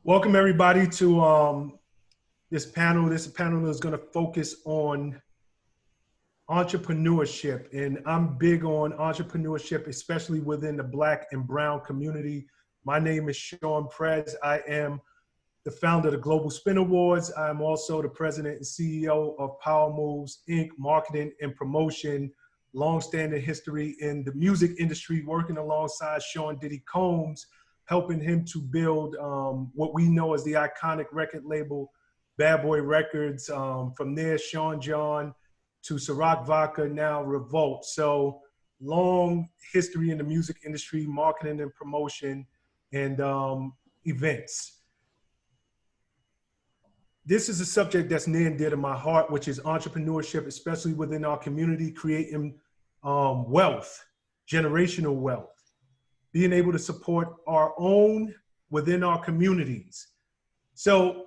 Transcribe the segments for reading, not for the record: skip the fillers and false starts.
Welcome everybody to this panel. This panel is going to focus on entrepreneurship, and I'm big on entrepreneurship, especially within the Black and Brown community. My name is Shawn Prez. I am the founder of the Global Spin Awards. I'm also the president and CEO of Power Moves Inc. Marketing and Promotion, long-standing history in the music industry, working alongside Shawn Diddy Combs, helping him to build what we know as the iconic record label, Bad Boy Records. From there, Shawn John to Ciroc Vodka, now Revolt. So long history in the music industry, marketing and promotion, and events. This is a subject that's near and dear to my heart, which is entrepreneurship, especially within our community, creating wealth, generational wealth, being able to support our own within our communities. So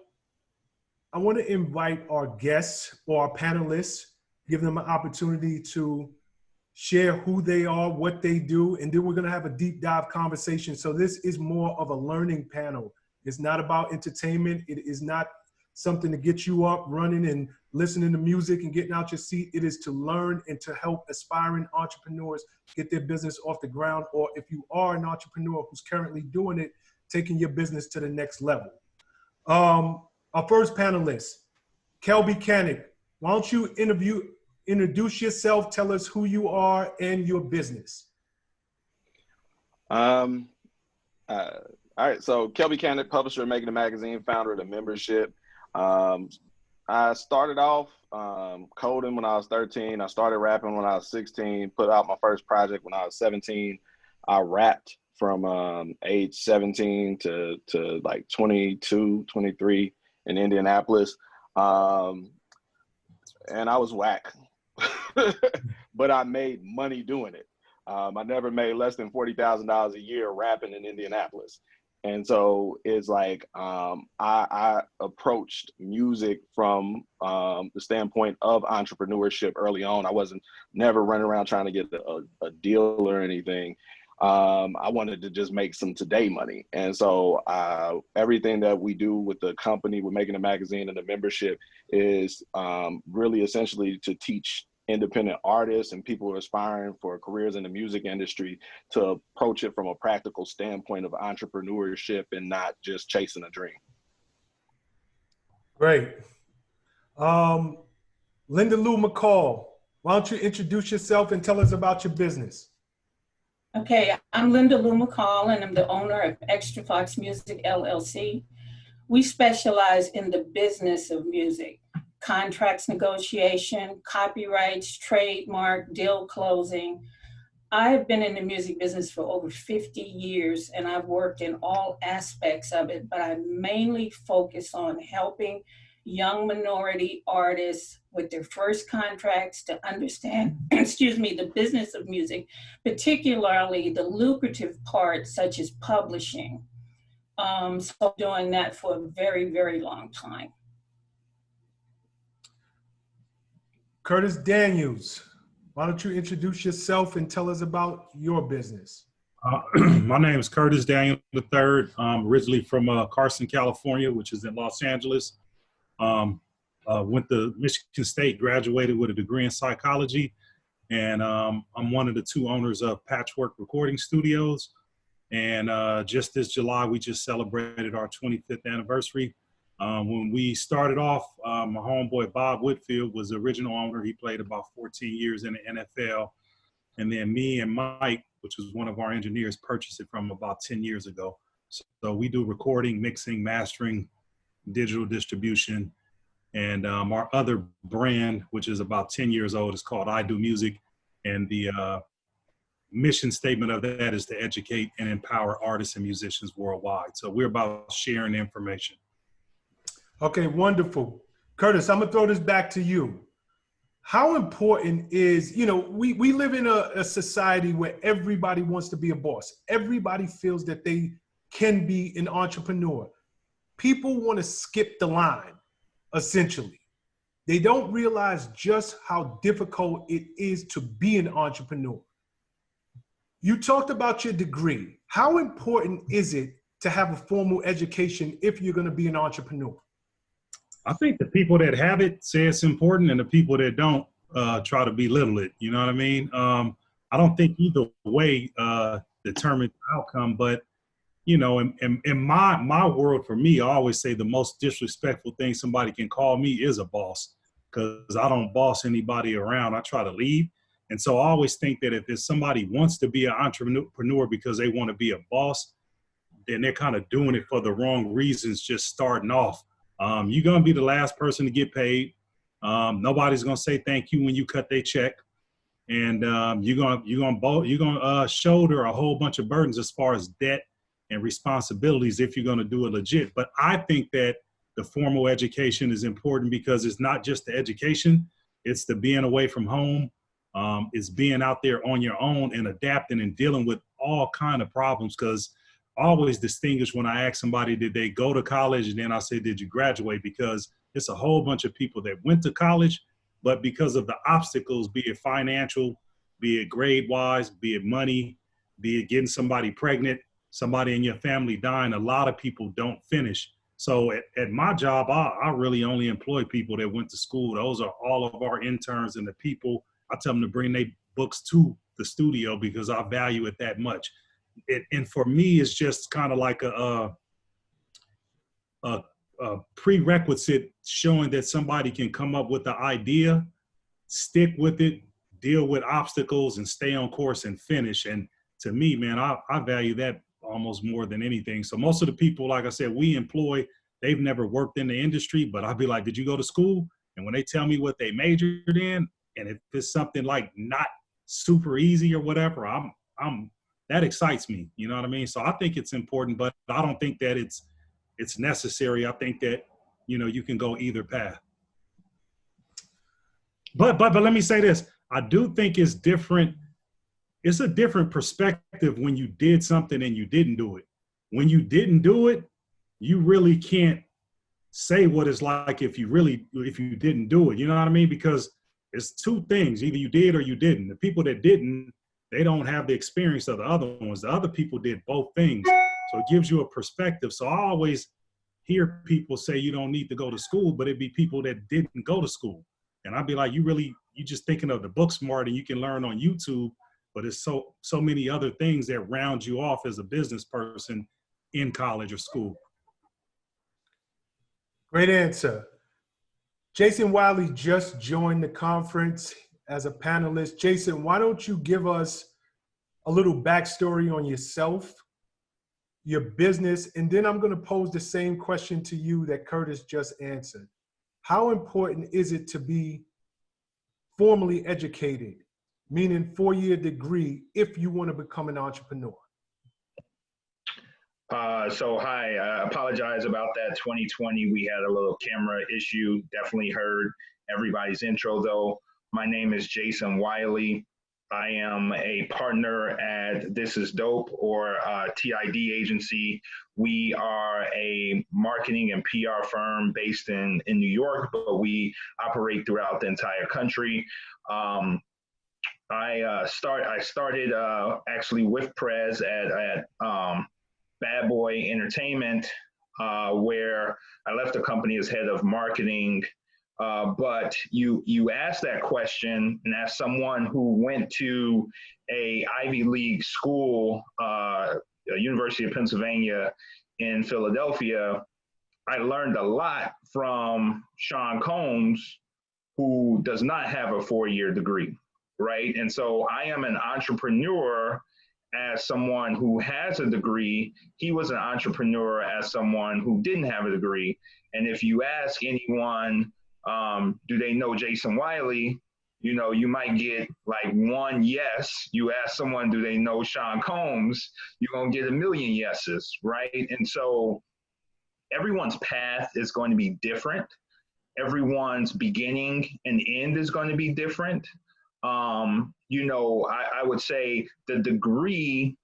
I want to invite our guests or our panelists, give them an opportunity to share who they are, what they do, and then we're going to have a deep dive conversation. So this is more of a learning panel. It's not about entertainment. It is not something to get you up, running and listening to music and getting out your seat. It is to learn and to help aspiring entrepreneurs get their business off the ground, or if you are an entrepreneur who's currently doing it, taking your business to the next level. Our first panelist, Kelby Cannick. Why don't you introduce yourself, tell us who you are and your business. All right, so Kelby Cannick, publisher of Making a Magazine, founder of the membership. I started off coding when I was 13. I started rapping when I was 16, put out my first project when I was 17. I rapped from age 17 to like 22, 23 in Indianapolis. And I was whack, but I made money doing it. I never made less than $40,000 a year rapping in Indianapolis. And so it's like I approached music from the standpoint of entrepreneurship early on. I wasn't never running around trying to get a deal or anything. I wanted to just make some today money. And so everything that we do with the company, with Making a Magazine and the membership, is really essentially to teach independent artists and people who are aspiring for careers in the music industry to approach it from a practical standpoint of entrepreneurship and not just chasing a dream. Great. Lou McCall, why don't you introduce yourself and tell us about your business? Okay, I'm Lou McCall, and I'm the owner of Extra Fox Music, LLC. We specialize in the business of music, contracts negotiation, copyrights, trademark, deal closing. I've been in the music business for over 50 years, and I've worked in all aspects of it, but I mainly focus on helping young minority artists with their first contracts to understand, the business of music, particularly the lucrative parts such as publishing. So doing that for a very, very long time. Curtis Daniels, why don't you introduce yourself and tell us about your business? My name is Curtis Daniels III. I'm originally from Carson, California, which is in Los Angeles. Went to Michigan State, graduated with a degree in psychology, and I'm one of the two owners of Patchwork Recording Studios. And just this July, we just celebrated our 25th anniversary. When we started off, my homeboy Bob Whitfield was the original owner. He played about 14 years in the NFL. And then me and Mike, which was one of our engineers, purchased it from about 10 years ago. So we do recording, mixing, mastering, digital distribution. And our other brand, which is about 10 years old, is called I Do Music. And the mission statement of that is to educate and empower artists and musicians worldwide. So we're about sharing information. Okay, wonderful. Curtis, I'm gonna throw this back to you. How important is, we live in a society where everybody wants to be a boss. Everybody feels that they can be an entrepreneur. People want to skip the line, essentially. They don't realize just how difficult it is to be an entrepreneur. You talked about your degree. How important is it to have a formal education if you're going to be an entrepreneur? I think the people that have it say it's important, and the people that don't try to belittle it. You know what I mean? I don't think either way determines the outcome, but you know, in my world, for me, I always say the most disrespectful thing somebody can call me is a boss, because I don't boss anybody around. I try to lead. And so I always think that if somebody wants to be an entrepreneur because they want to be a boss, then they're kind of doing it for the wrong reasons, just starting off. You're going to be the last person to get paid. Nobody's going to say thank you when you cut their check. And you're gonna shoulder a whole bunch of burdens as far as debt and responsibilities if you're going to do it legit. But I think that the formal education is important, because it's not just the education, it's the being away from home. It's being out there on your own and adapting and dealing with all kind of problems. Because I always distinguish when I ask somebody, did they go to college? And then I say, did you graduate? Because it's a whole bunch of people that went to college, but because of the obstacles, be it financial, be it grade wise, be it money, be it getting somebody pregnant, somebody in your family dying, a lot of people don't finish. So at my job, I really only employ people that went to school. Those are all of our interns, and the people, I tell them to bring their books to the studio because I value it that much. And for me, it's just kind of like a prerequisite showing that somebody can come up with the idea, stick with it, deal with obstacles, and stay on course and finish. And to me, man, I value that almost more than anything. So most of the people, like I said, we employ, they've never worked in the industry, but I'll be like, did you go to school? And when they tell me what they majored in, and if it's something like not super easy or whatever, I'm that excites me. You know what I mean? So I think it's important, but I don't think that it's necessary. I think that, you know, you can go either path. But let me say this. I do think it's different. It's a different perspective when you did something and you didn't do it. When you didn't do it, you really can't say what it's like if you didn't do it. You know what I mean? Because it's two things. Either you did or you didn't. The people that didn't, they don't have the experience of the other ones. The other people did both things. So it gives you a perspective. So I always hear people say you don't need to go to school, but it'd be people that didn't go to school. And I'd be like, you just thinking of the book smart and you can learn on YouTube, but it's so many other things that round you off as a business person in college or school. Great answer. Jason Wiley just joined the conference as a panelist. Jason, why don't you give us a little backstory on yourself, your business, and then I'm going to pose the same question to you that Curtis just answered. How important is it to be formally educated, meaning 4-year degree, if you want to become an entrepreneur? So hi, I apologize about that. 2020, we had a little camera issue. Definitely heard everybody's intro though. My name is Jason Wiley. I am a partner at This Is Dope, or TID agency. We are a marketing and PR firm based in New York, but we operate throughout the entire country. I started actually with Prez at Bad Boy Entertainment, where I left the company as head of marketing. But you asked that question, and as someone who went to a Ivy League school, University of Pennsylvania in Philadelphia, I learned a lot from Shawn Combs, who does not have a 4-year degree, right? And so I am an entrepreneur as someone who has a degree. He was an entrepreneur as someone who didn't have a degree. And if you ask anyone, do they know Jason Wiley? You know, you might get like one yes. You ask someone, do they know Shawn Combs? You're gonna get a million yeses, right? And so everyone's path is going to be different. Everyone's beginning and end is going to be different. You know, I would say the degree,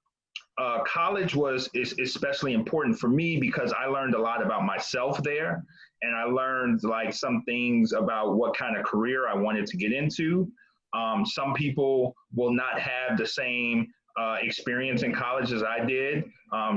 college is especially important for me because I learned a lot about myself there. And I learned like some things about what kind of career I wanted to get into. Some people will not have the same experience in college as I did.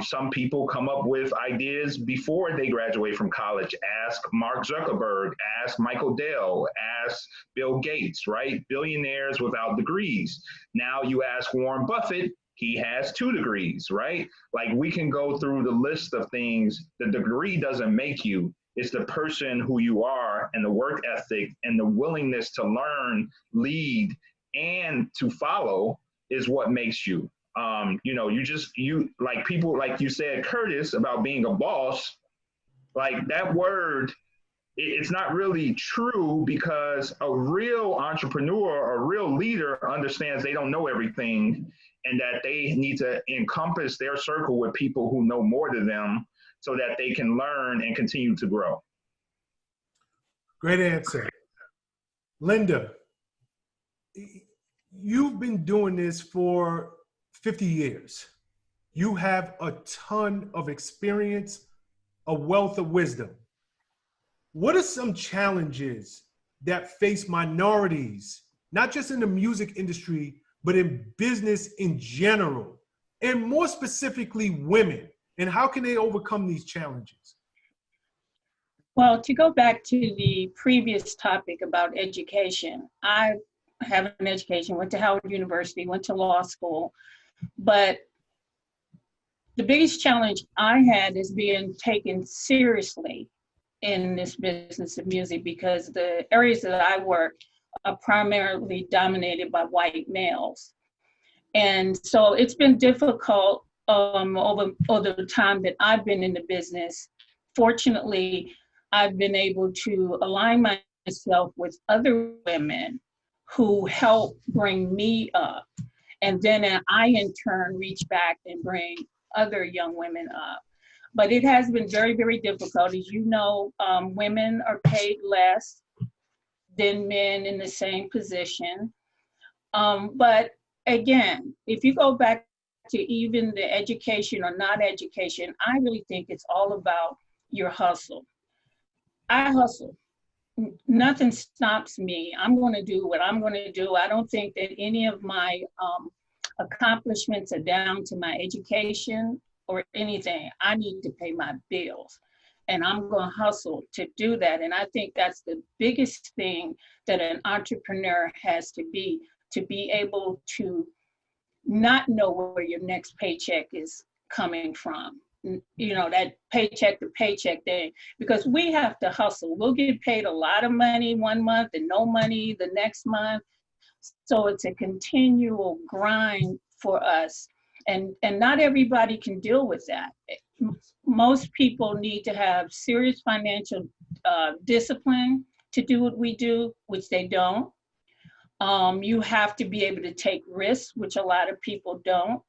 Some people come up with ideas before they graduate from college. Ask Mark Zuckerberg, ask Michael Dell, ask Bill Gates, right? Billionaires without degrees. Now you ask Warren Buffett, he has 2 degrees, right? Like, we can go through the list of things. The degree doesn't make you. It's the person who you are, and the work ethic and the willingness to learn, lead, and to follow is what makes you. You know, you like people, like you said, Curtis, about being a boss, like that word, it's not really true, because a real entrepreneur, a real leader understands they don't know everything, and that they need to encompass their circle with people who know more than them, so that they can learn and continue to grow. Great answer. Linda, you've been doing this for 50 years. You have a ton of experience, a wealth of wisdom. What are some challenges that face minorities, not just in the music industry, but in business in general, and more specifically women? And how can they overcome these challenges? Well, to go back to the previous topic about education, I have an education, went to Howard University, went to law school, but the biggest challenge I had is being taken seriously in this business of music, because the areas that I work are primarily dominated by white males. And so it's been difficult over the time that I've been in the business. Fortunately, I've been able to align myself with other women who help bring me up. And then I, in turn, reach back and bring other young women up. But it has been very, very difficult. As you know, women are paid less than men in the same position. But again, if you go back to even the education or not education, I really think it's all about your hustle. I hustle. Nothing stops me. I'm going to do what I'm going to do. I don't think that any of my accomplishments are down to my education or anything. I need to pay my bills, and I'm going to hustle to do that. And I think that's the biggest thing that an entrepreneur has to be able to not know where your next paycheck is coming from. You know, that paycheck to paycheck thing, because we have to hustle. We'll get paid a lot of money one month and no money the next month. So it's a continual grind for us. And not everybody can deal with that. Most people need to have serious financial discipline to do what we do, which they don't. You have to be able to take risks, which a lot of people don't.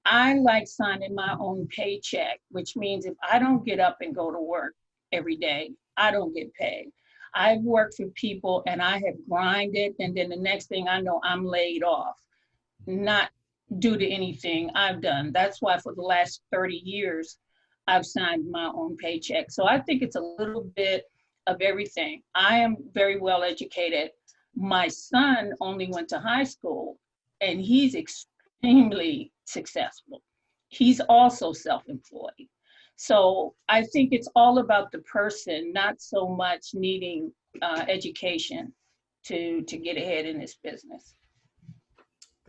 I like signing my own paycheck, which means if I don't get up and go to work every day, I don't get paid. I've worked for people and I have grinded, and then the next thing I know, I'm laid off, not due to anything I've done. That's why for the last 30 years, I've signed my own paycheck. So I think it's a little bit of everything. I am very well educated. My son only went to high school, and he's extremely successful. He's also self-employed. So I think it's all about the person, not so much needing education to get ahead in this business.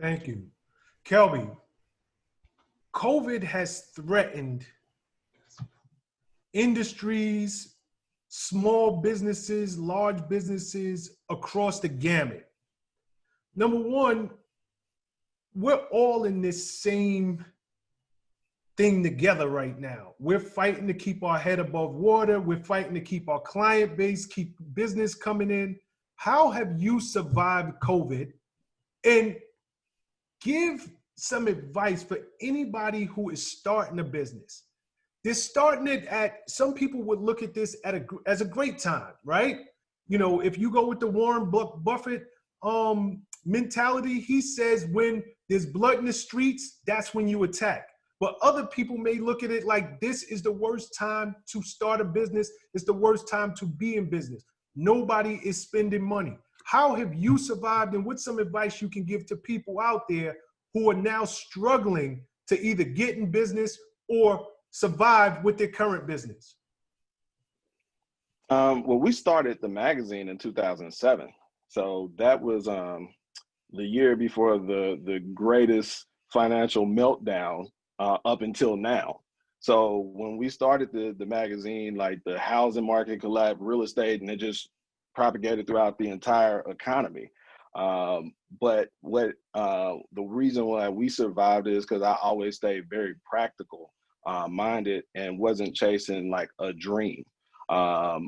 Thank you. Kelby, COVID has threatened industries, small businesses, large businesses across the gamut. Number one, we're all in this same thing together right now. We're fighting to keep our head above water. We're fighting to keep our client base, keep business coming in. How have you survived COVID? And give some advice for anybody who is starting a business. They're starting it at, some people would look at this as a great time, right? You know, if you go with the Warren Buffett mentality, he says when there's blood in the streets, that's when you attack. But other people may look at it like this is the worst time to start a business. It's the worst time to be in business. Nobody is spending money. How have you survived, and what's some advice you can give to people out there who are now struggling to either get in business or survive with their current business? Well, we started the magazine in 2007. So that was the year before the greatest financial meltdown up until now. So when we started the magazine, like the housing market collapsed, real estate, and it just propagated throughout the entire economy. But what the reason why we survived is because I always stayed very practical minded and wasn't chasing like a dream. I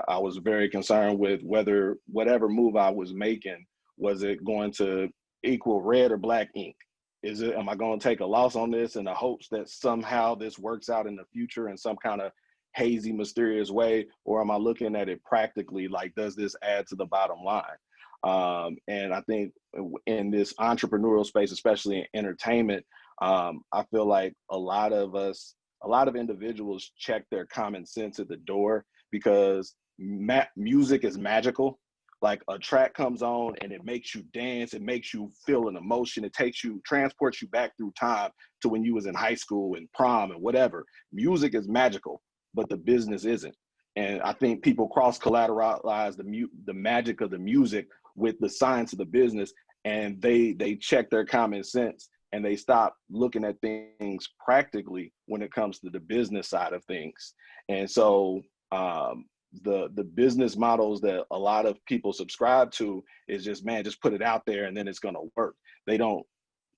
was very concerned with whether whatever move I was making, was it going to equal red or black ink? Am I going to take a loss on this in the hopes that somehow this works out in the future in some kind of hazy, mysterious way? Or am I looking at it practically, like, does this add to the bottom line? And I think in this entrepreneurial space, especially in entertainment, I feel like a lot of individuals check their common sense at the door, because music is magical. Like, a track comes on and it makes you dance, it makes you feel an emotion, it transports you back through time to when you was in high school and prom and whatever. Music is magical, but the business isn't. And I think people cross-collateralize the magic of the music with the science of the business, and they check their common sense and they stop looking at things practically when it comes to the business side of things. And so the business models that a lot of people subscribe to is just put it out there and then it's going to work. They don't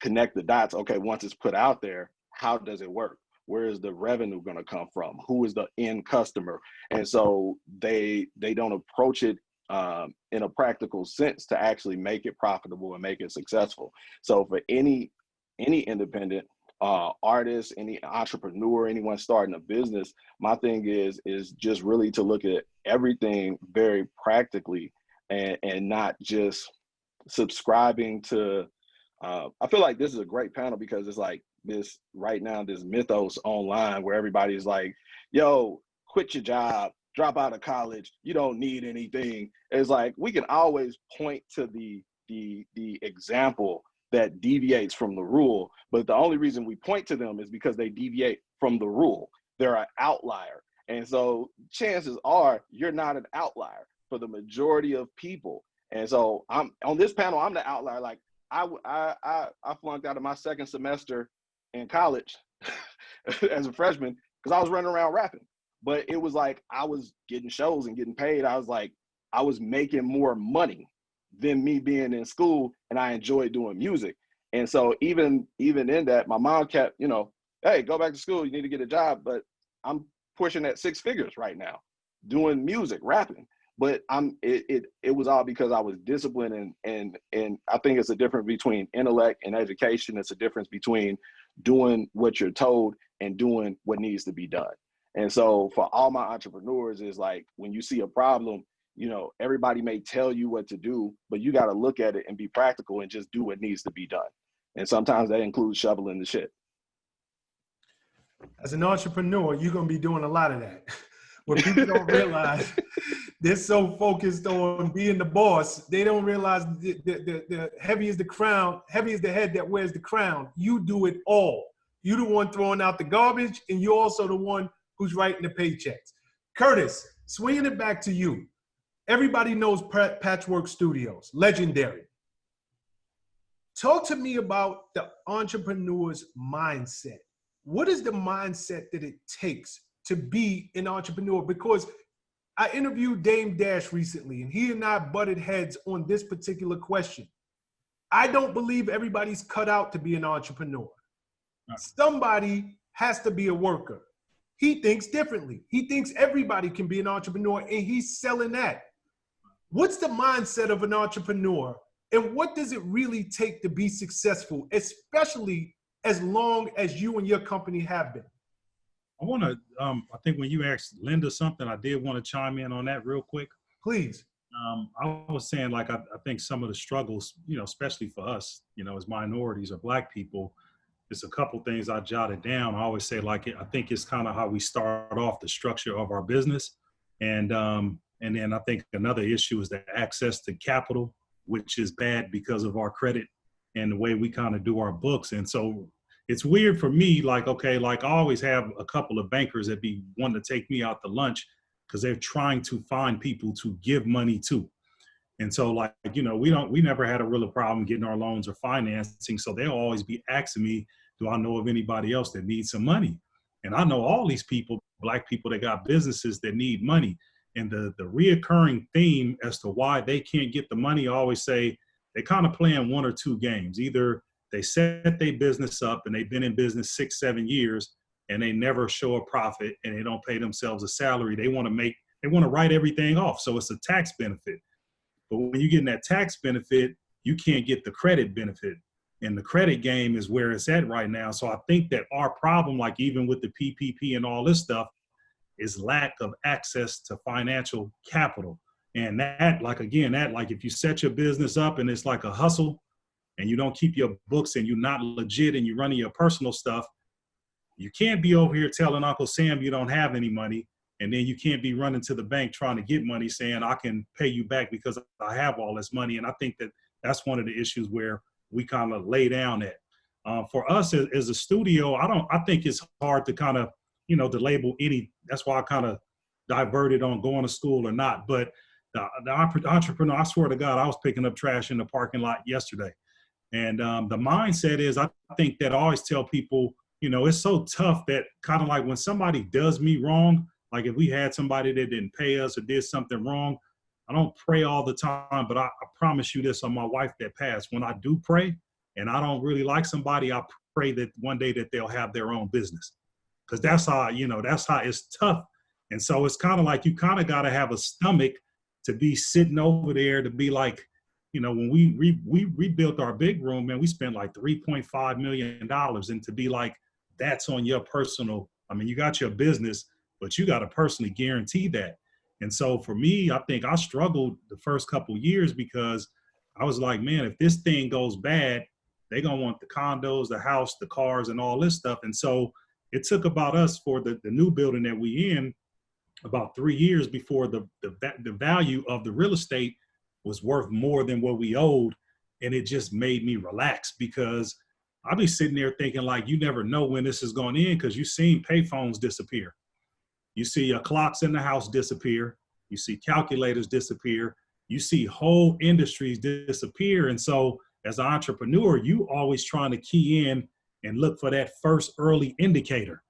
connect the dots. Okay, once it's put out there, how does it work? Where is the revenue going to come from? Who is the end customer? And so they don't approach it in a practical sense to actually make it profitable and make it successful. So for any independent artist, any entrepreneur, anyone starting a business, my thing is just really to look at everything very practically and not just subscribing to I feel like this is a great panel, because it's like this right now, this mythos online where everybody's like, yo, quit your job, drop out of college, you don't need anything. It's like, we can always point to the example that deviates from the rule, but the only reason we point to them is because they deviate from the rule. They're an outlier. And so chances are you're not an outlier for the majority of people. And so I'm on this panel, I'm the outlier. Like, I flunked out of my second semester in college as a freshman because I was running around rapping. But it was like, I was getting shows and getting paid. I was like, I was making more money than me being in school, and I enjoyed doing music. And so even in that, my mom kept, hey, go back to school, you need to get a job. But I'm pushing at 6 figures right now, doing music, rapping. But it was all because I was disciplined, and I think it's a difference between intellect and education. It's a difference between doing what you're told and doing what needs to be done. And so for all my entrepreneurs, is like, when you see a problem, everybody may tell you what to do, but you got to look at it and be practical and just do what needs to be done. And sometimes that includes shoveling the shit. As an entrepreneur, you're going to be doing a lot of that. What people don't realize, they're so focused on being the boss, they don't realize the heavy is the crown, heavy is the head that wears the crown. You do it all. You're the one throwing out the garbage, and you're also the one who's writing the paychecks. Curtis, swinging it back to you. Everybody knows Patchwork Studios, legendary. Talk to me about the entrepreneur's mindset. What is the mindset that it takes to be an entrepreneur? Because I interviewed Dame Dash recently, and he and I butted heads on this particular question. I don't believe everybody's cut out to be an entrepreneur. Somebody has to be a worker. He thinks differently. He thinks everybody can be an entrepreneur, and he's selling that. What's the mindset of an entrepreneur, and what does it really take to be successful, especially as long as you and your company have been? I want to, I think when you asked Linda something, I did want to chime in on that real quick. Please. I was saying, like, I think some of the struggles, especially for us, as minorities or Black people, it's a couple things I jotted down. I always say, like, I think it's kind of how we start off the structure of our business. And then I think another issue is the access to capital, which is bad because of our credit and the way we kind of do our books. And so it's weird for me, like, okay, like I always have a couple of bankers that be wanting to take me out to lunch because they're trying to find people to give money to. And so, like, you know, we never had a real problem getting our loans or financing. So they'll always be asking me, do I know of anybody else that needs some money? And I know all these people, Black people that got businesses that need money. And the reoccurring theme as to why they can't get the money, I always say they kind of playing one or two games. Either they set their business up and they've been in business 6-7 years and they never show a profit and they don't pay themselves a salary. They want to write everything off. So it's a tax benefit. But when you get that tax benefit, you can't get the credit benefit. And the credit game is where it's at right now. So I think that our problem, like even with the PPP and all this stuff, is lack of access to financial capital. And that, like, again, that, like, if you set your business up and it's like a hustle and you don't keep your books and you're not legit and you're running your personal stuff, you can't be over here telling Uncle Sam you don't have any money. And then you can't be running to the bank trying to get money saying I can pay you back because I have all this money. And I think that that's one of the issues where we kind of lay down at. For us as a studio, I think it's hard to kind of, you know, to label any, that's why I kind of diverted on going to school or not. But the entrepreneur, I swear to God, I was picking up trash in the parking lot yesterday. And the mindset is, I think that I always tell people, you know, it's so tough that kind of like when somebody does me wrong, like if we had somebody that didn't pay us or did something wrong, I don't pray all the time, but I promise you this on my wife that passed. When I do pray and I don't really like somebody, I pray that one day that they'll have their own business. Because that's how, you know, that's how it's tough. And so it's kind of like you kind of got to have a stomach to be sitting over there to be like, you know, when we rebuilt our big room, man, we spent like $3.5 million. And to be like, that's on your personal, I mean, you got your business, but you got to personally guarantee that. And so for me, I think I struggled the first couple of years because I was like, man, if this thing goes bad, they're going to want the condos, the house, the cars, and all this stuff. And so it took about us for the new building that we in about 3 years before the value of the real estate was worth more than what we owed. And it just made me relax because I'll be sitting there thinking like, you never know when this is going in because you've seen payphones disappear. You see clocks in the house disappear. You see calculators disappear. You see whole industries disappear. And so as an entrepreneur, you always trying to key in and look for that first early indicator.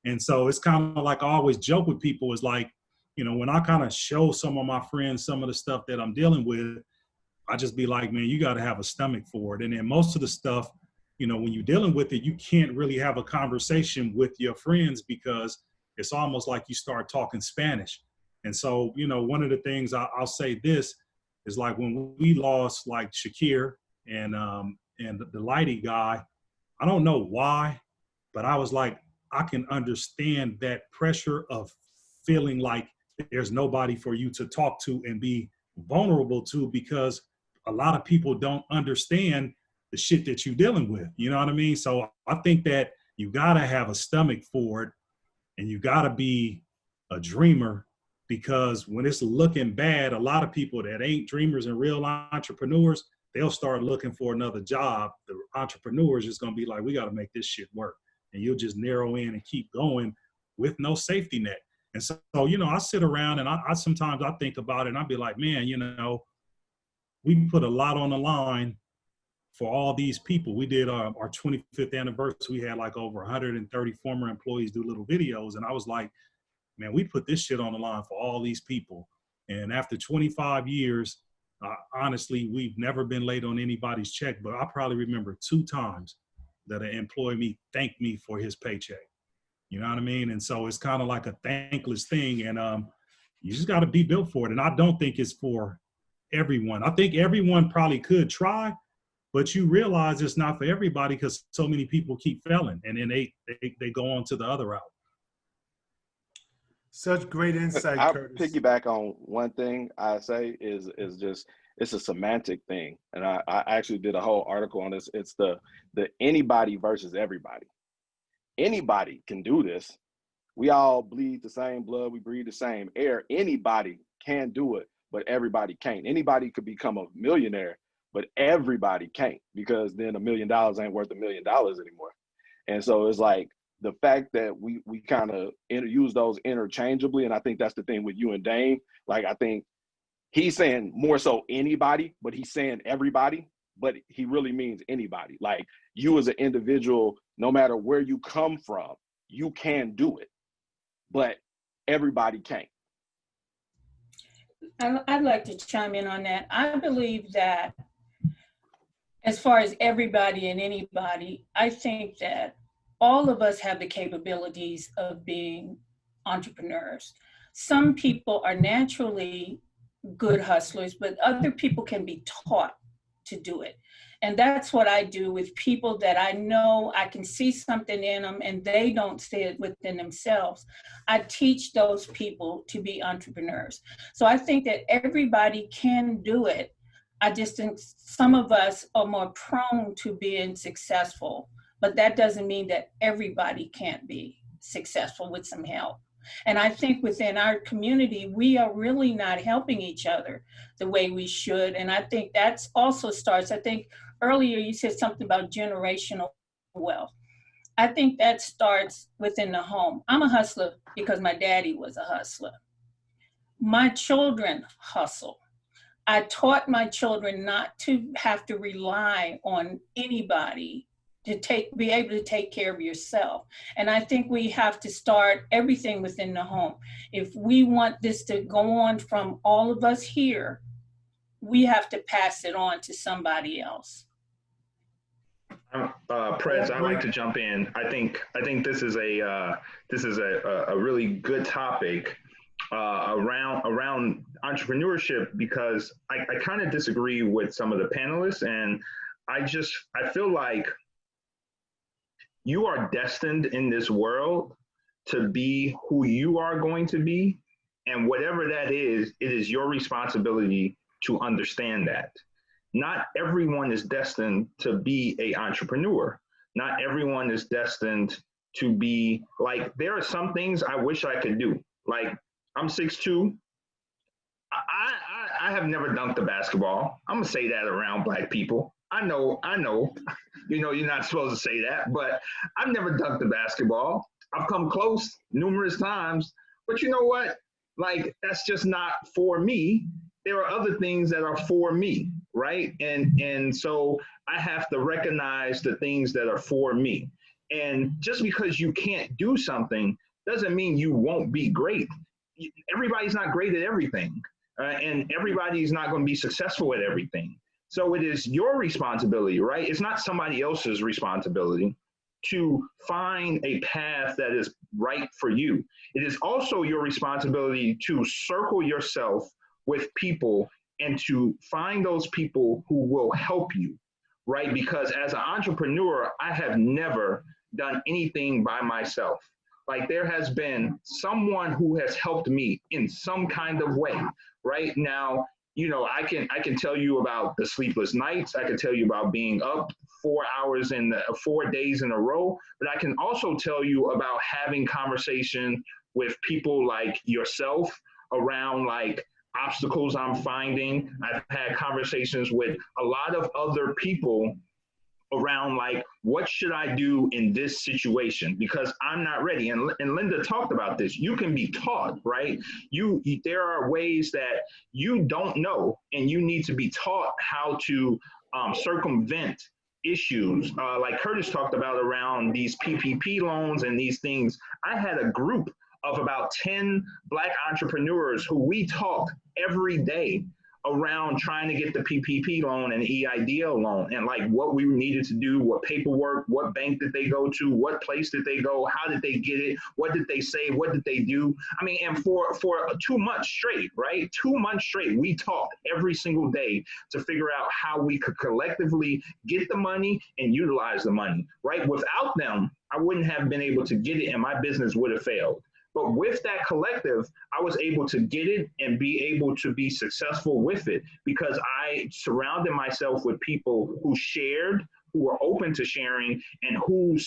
And so it's kind of like I always joke with people is like, you know, when I kind of show some of my friends some of the stuff that I'm dealing with, I just be like, man, you got to have a stomach for it. And then most of the stuff, you know, when you're dealing with it, you can't really have a conversation with your friends because it's almost like you start talking Spanish. And so, you know, one of the things I'll say this is like when we lost like Shakir and the Lighty guy, I don't know why, but I was like, I can understand that pressure of feeling like there's nobody for you to talk to and be vulnerable to because a lot of people don't understand the shit that you're dealing with. You know what I mean? So I think that you got to have a stomach for it and you got to be a dreamer because when it's looking bad, a lot of people that ain't dreamers and real entrepreneurs, they'll start looking for another job. The entrepreneurs just going to be like, we got to make this shit work. And you'll just narrow in and keep going with no safety net. And so, you know, I sit around and I sometimes I think about it and I'll be like, man, you know, we put a lot on the line for all these people. We did our 25th anniversary. We had like over 130 former employees do little videos. And I was like, man, we put this shit on the line for all these people. And after 25 years, honestly, we've never been late on anybody's check, but I probably remember 2 times that an employee thanked me for his paycheck. You know what I mean? And so it's kind of like a thankless thing. And you just got to be built for it. And I don't think it's for everyone. I think everyone probably could try, but you realize it's not for everybody because so many people keep failing and then they go on to the other route. Such great insight, I'll Curtis. piggyback on one thing I say is just, it's a semantic thing. And I actually did a whole article on this. It's the anybody versus everybody. Anybody can do this. We all bleed the same blood. We breathe the same air. Anybody can do it, but everybody can't. Anybody could become a millionaire, but everybody can't, because then $1 million ain't worth $1 million anymore. And so it's like the fact that we kind of use those interchangeably. And I think that's the thing with you and Dame. Like, I think he's saying more so anybody, but he's saying everybody, but he really means anybody. Like, you as an individual, no matter where you come from, you can do it, but everybody can't. I'd like to chime in on that. I believe that as far as everybody and anybody, I think that all of us have the capabilities of being entrepreneurs. Some people are naturally good hustlers, but other people can be taught to do it. And that's what I do with people that I know I can see something in them and they don't see it within themselves. I teach those people to be entrepreneurs. So I think that everybody can do it. I just think some of us are more prone to being successful, but that doesn't mean that everybody can't be successful with some help. And I think within our community, we are really not helping each other the way we should. And I think that's also starts, I think earlier you said something about generational wealth. I think that starts within the home. I'm a hustler because my daddy was a hustler. My children hustle. I taught my children not to have to rely on anybody to be able to take care of yourself. And I think we have to start everything within the home. If we want this to go on from all of us here, we have to pass it on to somebody else. Prez, I'd like to jump in. I think this is a really good topic around entrepreneurship, because I kind of disagree with some of the panelists, and I feel like you are destined in this world to be who you are going to be, and whatever that is, it is your responsibility to understand that. Not everyone is destined to be an entrepreneur. Not everyone is destined to be, like, there are some things I wish I could do. Like, I'm 6'2". I have never dunked a basketball. I'm gonna say that around Black people. I know, you know, you're not supposed to say that, but I've never dunked a basketball. I've come close numerous times, but you know what? Like, that's just not for me. There are other things that are for me, right? And so I have to recognize the things that are for me. And just because you can't do something doesn't mean you won't be great. Everybody's not great at everything, and everybody's not going to be successful at everything. So it is your responsibility, right? It's not somebody else's responsibility to find a path that is right for you. It is also your responsibility to circle yourself with people and to find those people who will help you, right? Because as an entrepreneur, I have never done anything by myself. Like, there has been someone who has helped me in some kind of way. Right now, you know, I can tell you about the sleepless nights. I can tell you about being up 4 hours 4 days in a row, but I can also tell you about having conversation with people like yourself around, like, obstacles I'm finding. I've had conversations with a lot of other people around, like, what should I do in this situation? Because I'm not ready. And Linda talked about this. You can be taught, right? There are ways that you don't know, and you need to be taught how to circumvent issues. Like Curtis talked about around these PPP loans and these things. I had a group of about 10 Black entrepreneurs who we talked every day around trying to get the PPP loan and EIDL loan, and like what we needed to do, what paperwork, what bank did they go to, what place did they go, how did they get it, what did they say, what did they do? I mean, and for 2 months straight, right? 2 months straight, we talked every single day to figure out how we could collectively get the money and utilize the money, right? Without them, I wouldn't have been able to get it, and my business would have failed. But with that collective, I was able to get it and be able to be successful with it, because I surrounded myself with people who shared, who were open to sharing, and who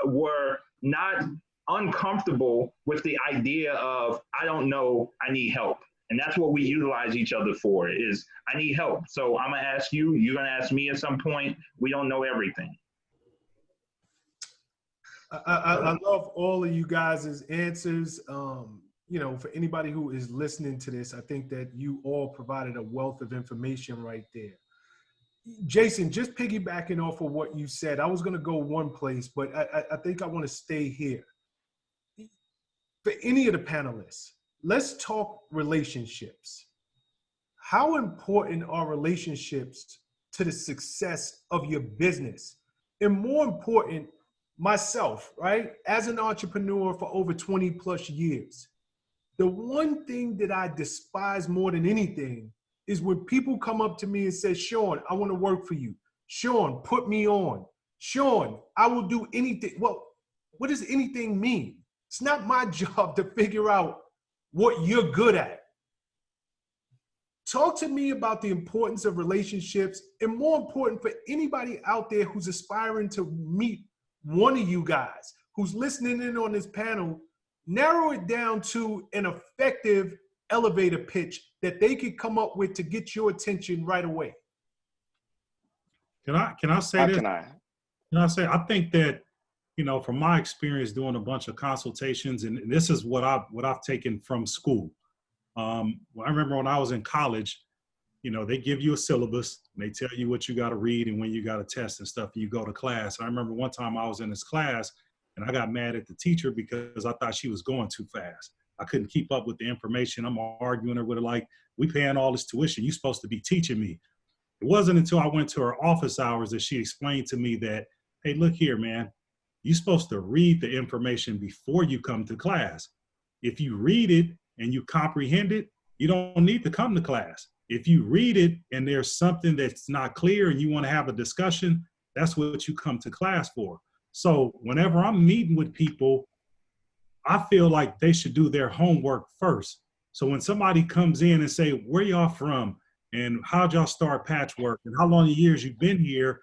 were not uncomfortable with the idea of, I don't know, I need help. And that's what we utilize each other for, is I need help. So I'm gonna ask you, you're gonna ask me at some point. We don't know everything. I love all of you guys' answers. You know, for anybody who is listening to this, I think that you all provided a wealth of information right there. Jason, just piggybacking off of what you said, I was going to go one place, but I think I want to stay here. For any of the panelists, let's talk relationships. How important are relationships to the success of your business? And more important, myself, right? As an entrepreneur for over 20 plus years, the one thing that I despise more than anything is when people come up to me and say, Shawn, I want to work for you. Shawn, put me on. Shawn, I will do anything. Well, what does anything mean? It's not my job to figure out what you're good at. Talk to me about the importance of relationships, and more important for anybody out there who's aspiring to meet one of you guys who's listening in on this panel. Narrow it down to an effective elevator pitch that they could come up with to get your attention right away. Can I say this? Can I say, I think that, you know, from my experience doing a bunch of consultations, and this is what I've taken from school. I remember when I was in college, you know, they give you a syllabus and they tell you what you got to read and when you got to test and stuff, and you go to class. I remember one time I was in this class and I got mad at the teacher because I thought she was going too fast. I couldn't keep up with the information. I'm arguing her with her like, we paying all this tuition. You're supposed to be teaching me. It wasn't until I went to her office hours that she explained to me that, hey, look here, man, you're supposed to read the information before you come to class. If you read it and you comprehend it, you don't need to come to class. If you read it and there's something that's not clear and you want to have a discussion, that's what you come to class for. So whenever I'm meeting with people, I feel like they should do their homework first. So when somebody comes in and say, where y'all from? And how'd y'all start Patchwork? And how long years you've been here?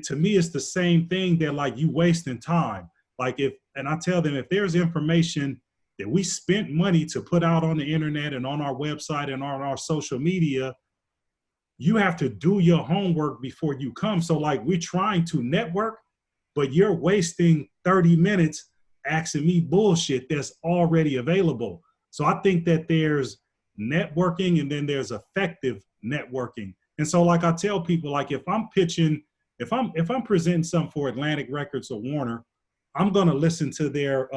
To me, it's the same thing that like you wasting time. Like and I tell them, if there's information that we spent money to put out on the internet and on our website and on our social media, you have to do your homework before you come. So like we're trying to network, but you're wasting 30 minutes asking me bullshit that's already available. So I think that there's networking and then there's effective networking. And so like I tell people, like if I'm pitching, if I'm presenting something for Atlantic Records or Warner, I'm gonna listen to their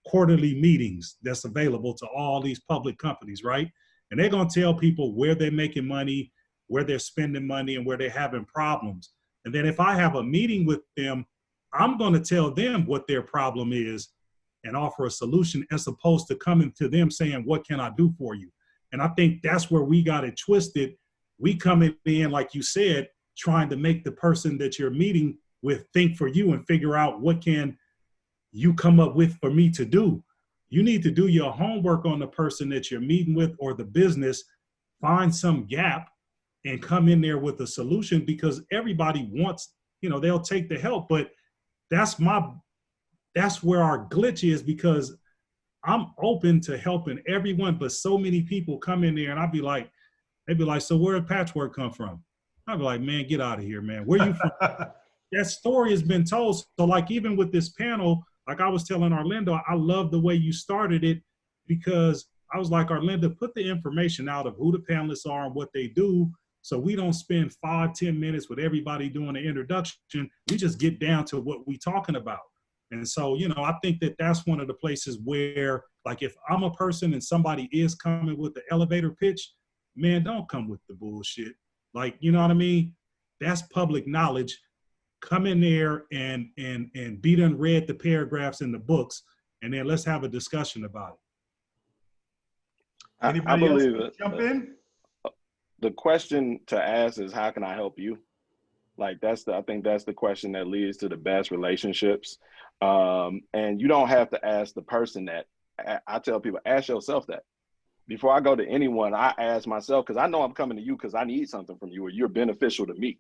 quarterly meetings that's available to all these public companies, right? And they're gonna tell people where they're making money, where they're spending money, and where they're having problems. And then if I have a meeting with them, I'm gonna tell them what their problem is and offer a solution, as opposed to coming to them saying, what can I do for you? And I think that's where we got it twisted. We come in, like you said, trying to make the person that you're meeting with think for you and figure out what can you come up with for me to do. You need to do your homework on the person that you're meeting with or the business, find some gap and come in there with a solution, because everybody wants, you know, they'll take the help, but that's where our glitch is, because I'm open to helping everyone, but so many people come in there and they'd be like, so where did Patchwork come from? I'd be like, man, get out of here, man. Where you from? That story has been told. So like, even with this panel, like I was telling Orlando, I love the way you started it, because I was like, Orlando, put the information out of who the panelists are and what they do, so we don't spend 5-10 minutes with everybody doing the introduction. We just get down to what we're talking about. And so, you know, I think that that's one of the places where, like, if I'm a person and somebody is coming with the elevator pitch, man, don't come with the bullshit. Like, you know what I mean? That's public knowledge. Come in there and be done read the paragraphs in the books, and then let's have a discussion about it. I believe it. Jump in. The question to ask is, how can I help you? Like I think that's the question that leads to the best relationships. And you don't have to ask the person that. I tell people, ask yourself that. Before I go to anyone, I ask myself, because I know I'm coming to you because I need something from you or you're beneficial to me.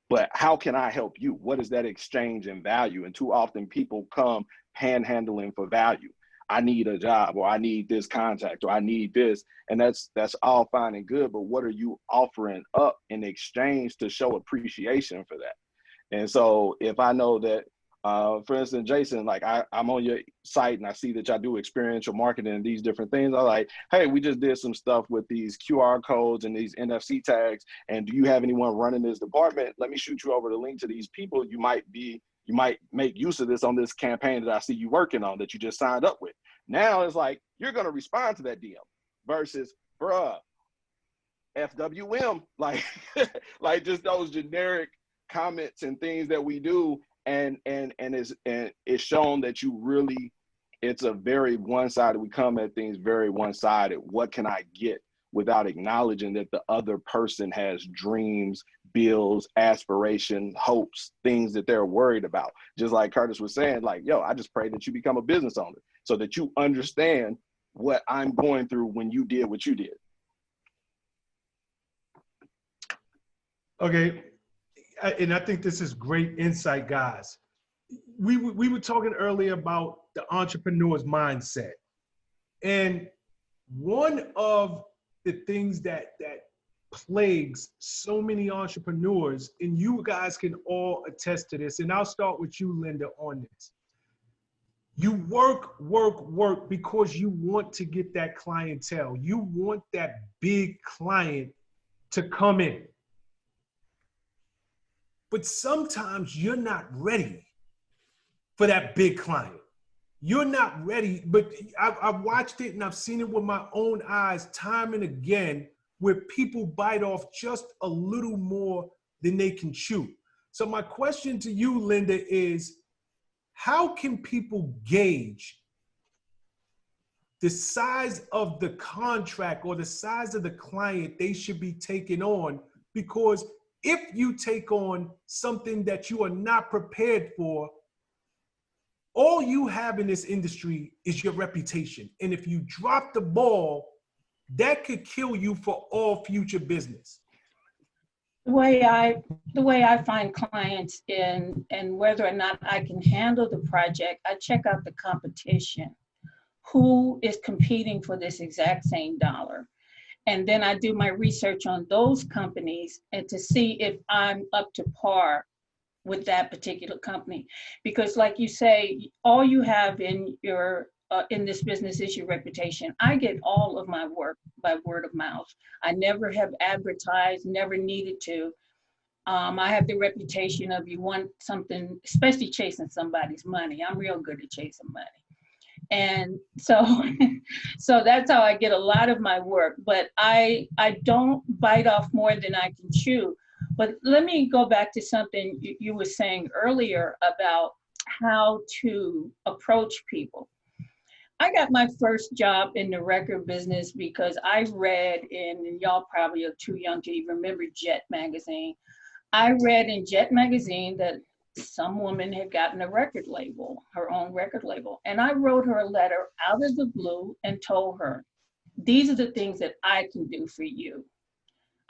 But how can I help you? What is that exchange in value? And too often people come panhandling for value. I need a job, or I need this contact, or I need this. And that's all fine and good, but what are you offering up in exchange to show appreciation for that? And so if I know that, for instance, Jason, like I'm on your site and I see that y'all do experiential marketing and these different things. I'm like, hey, we just did some stuff with these QR codes and these NFC tags. And do you have anyone running this department? Let me shoot you over the link to these people. You might make use of this on this campaign that I see you working on that you just signed up with. Now it's like, you're going to respond to that DM versus, bruh, FWM, like, like just those generic comments and things that we do. And it's shown that you really, it's a very one-sided, we come at things very one-sided. What can I get, without acknowledging that the other person has dreams, bills, aspiration, hopes, things that they're worried about. Just like Curtis was saying, like, yo, I just pray that you become a business owner so that you understand what I'm going through when you did what you did. Okay. And I think this is great insight, guys. We were talking earlier about the entrepreneur's mindset. And one of the things that plagues so many entrepreneurs, and you guys can all attest to this, and I'll start with you, Linda, on this. You work because you want to get that clientele. You want that big client to come in. But sometimes you're not ready for that big client. You're not ready, but I've watched it and I've seen it with my own eyes time and again, where people bite off just a little more than they can chew. So my question to you, Linda, is how can people gauge the size of the contract or the size of the client they should be taking on? Because if you take on something that you are not prepared for, all you have in this industry is your reputation. And if you drop the ball, that could kill you for all future business. The way I find clients and whether or not I can handle the project, I check out the competition. Who is competing for this exact same dollar? And then I do my research on those companies and to see if I'm up to par with that particular company. Because like you say, all you have in your in this business is your reputation. I get all of my work by word of mouth. I never have advertised, never needed to. I have the reputation of you want something, especially chasing somebody's money. I'm real good at chasing money. And so, so that's how I get a lot of my work, but I don't bite off more than I can chew. But let me go back to something you were saying earlier about how to approach people. I got my first job in the record business because I read and y'all probably are too young to even remember Jet magazine. I read in Jet magazine that some woman had gotten a record label, her own record label. And I wrote her a letter out of the blue and told her, these are the things that I can do for you.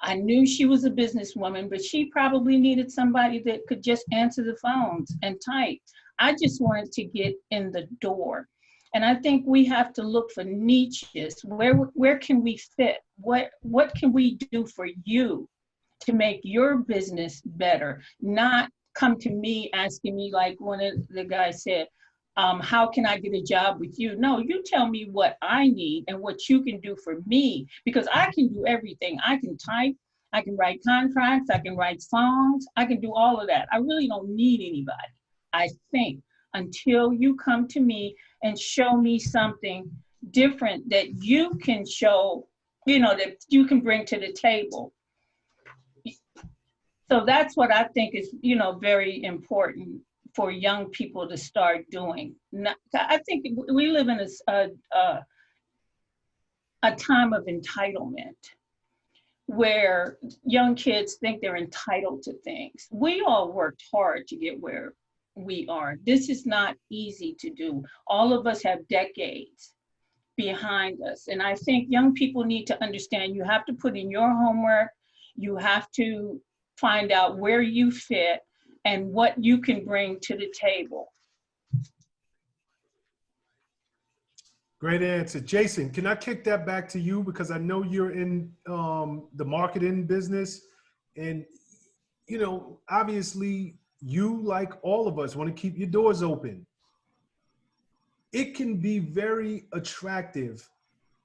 I knew she was a businesswoman, but she probably needed somebody that could just answer the phones and type. I just wanted to get in the door. And I think we have to look for niches. Where can we fit? What can we do for you to make your business better? Not come to me asking me, like one of the guys said, how can I get a job with you? No, you tell me what I need and what you can do for me, because I can do everything. I can type, I can write contracts, I can write songs, I can do all of that. I really don't need anybody, I think, until you come to me and show me something different that you can show, that you can bring to the table. So that's what I think is, very important for young people to start doing. I think we live in a time of entitlement where young kids think they're entitled to things. We all worked hard to get where we are. This is not easy to do. All of us have decades behind us. And I think young people need to understand you have to put in your homework. You have to find out where you fit and what you can bring to the table. Great answer. Jason, can I kick that back to you? Because I know you're in the marketing business, and, you know, obviously you, like all of us, want to keep your doors open. It can be very attractive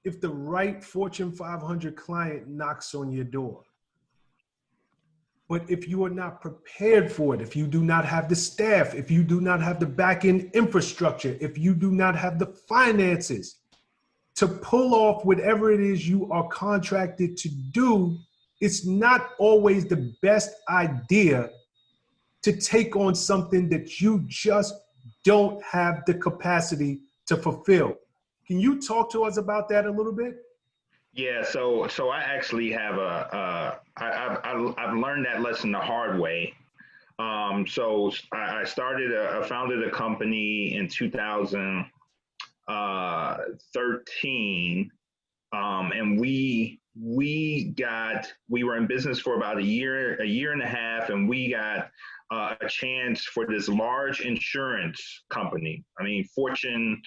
if the right Fortune 500 client knocks on your door. But if you are not prepared for it, if you do not have the staff, if you do not have the back-end infrastructure, if you do not have the finances to pull off whatever it is you are contracted to do, it's not always the best idea to take on something that you just don't have the capacity to fulfill. Can you talk to us about that a little bit? Yeah, so I actually have I've learned that lesson the hard way. So I founded a company in 2013, and we were in business for about a year and a half, and we got a chance for this large insurance company, I mean Fortune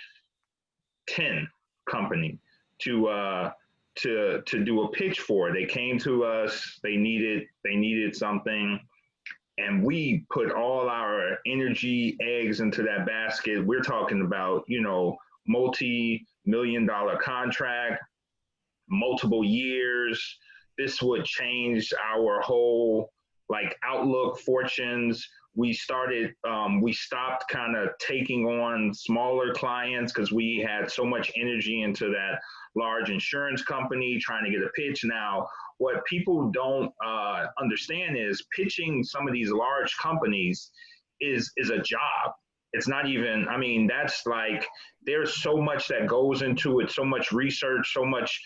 10 company, to do a pitch for. They came to us, they needed something, and we put all our energy, eggs into that basket. We're talking about, you know, multi-million-dollar contract, multiple years. This would change our whole outlook, fortunes. We stopped kind of taking on smaller clients because we had so much energy into that large insurance company trying to get a pitch. Now, what people don't understand is pitching some of these large companies is a job. It's not even, I mean, that's there's so much that goes into it, so much research, so much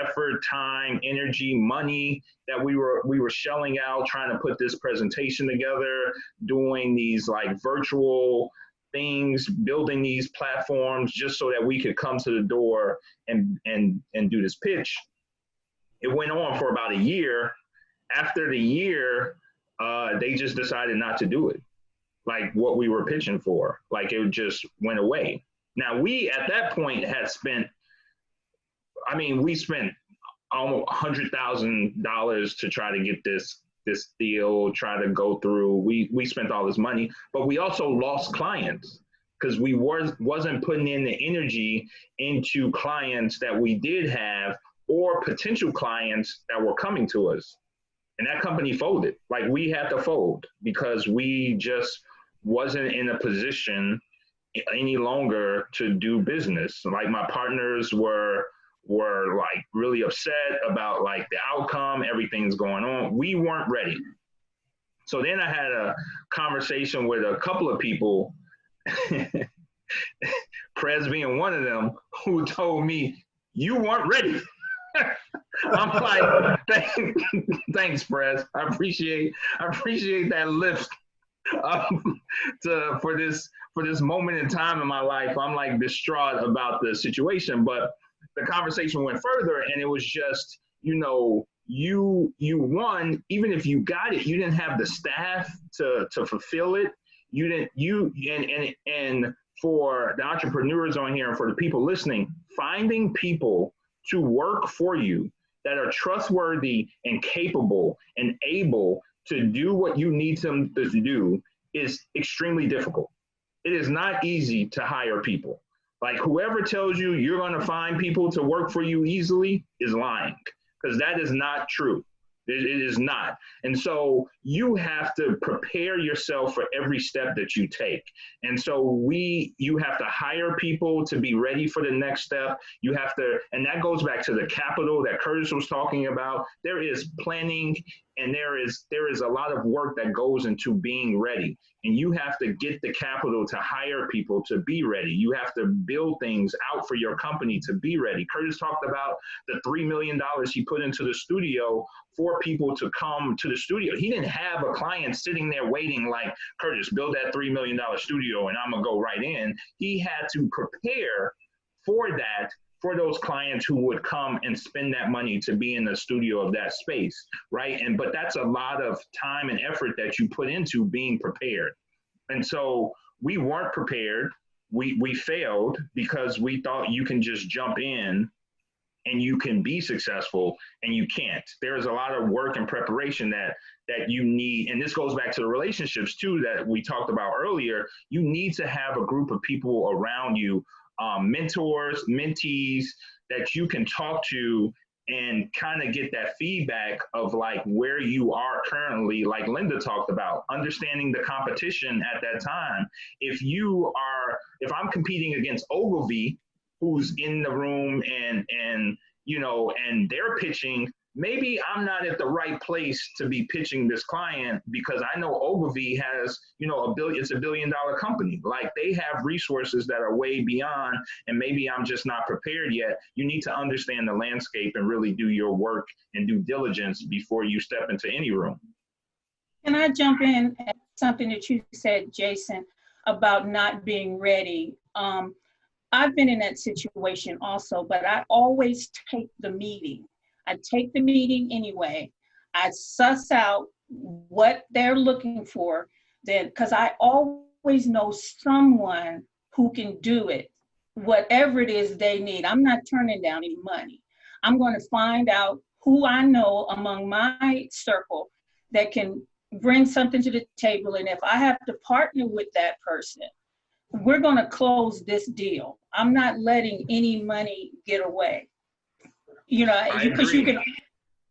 effort, time, energy, money that we were shelling out trying to put this presentation together, doing these virtual things, building these platforms just so that we could come to the door and do this pitch. It went on for about a year. After the year, they just decided not to do it. What we were pitching for, it just went away. Now we, at that point, had spent, we spent almost $100,000 to try to get this deal, try to go through. We spent all this money, but we also lost clients because we wasn't putting in the energy into clients that we did have or potential clients that were coming to us. And that company folded. We had to fold because we just wasn't in a position any longer to do business. My partners were really upset about the outcome, everything's going on. We weren't ready. So then I had a conversation with a couple of people, Prez being one of them, who told me, you weren't ready. I'm like, thanks, Prez. I appreciate that lift for this moment in time in my life. I'm distraught about the situation, but the conversation went further, and it was just, you won. Even if you got it, you didn't have the staff to fulfill it. And for the entrepreneurs on here and for the people listening, finding people to work for you that are trustworthy and capable and able to do what you need them to do is extremely difficult. It is not easy to hire people. Whoever tells you you're going to find people to work for you easily is lying, because that is not true. It is not. And so you have to prepare yourself for every step that you take. And so you have to hire people to be ready for the next step. You have to, and that goes back to the capital that Curtis was talking about. There is planning, and there is a lot of work that goes into being ready. And you have to get the capital to hire people to be ready. You have to build things out for your company to be ready. Curtis talked about the $3 million he put into the studio for people to come to the studio. He didn't have a client sitting there waiting Curtis, build that $3 million studio and I'm gonna go right in. He had to prepare for that, for those clients who would come and spend that money to be in the studio of that space, right? But that's a lot of time and effort that you put into being prepared. And so we weren't prepared. we failed because we thought you can just jump in and you can be successful, and you can't. There's a lot of work and preparation that you need. And this goes back to the relationships too, that we talked about earlier. You need to have a group of people around you, mentors, mentees that you can talk to and kind of get that feedback of like where you are currently, like Linda talked about, understanding the competition at that time. If I'm competing against Ogilvy, who's in the room and they're pitching, maybe I'm not at the right place to be pitching this client, because I know Ogilvy has, it's $1 billion company. Like, they have resources that are way beyond, and maybe I'm just not prepared yet. You need to understand the landscape and really do your work and due diligence before you step into any room. Can I jump in at something that you said, Jason, about not being ready? I've been in that situation also, but I always take the meeting. I take the meeting anyway. I suss out what they're looking for, then, because I always know someone who can do it, whatever it is they need. I'm not turning down any money. I'm going to find out who I know among my circle that can bring something to the table. And if I have to partner with that person, we're going to close this deal. I'm not letting any money get away. Because you can.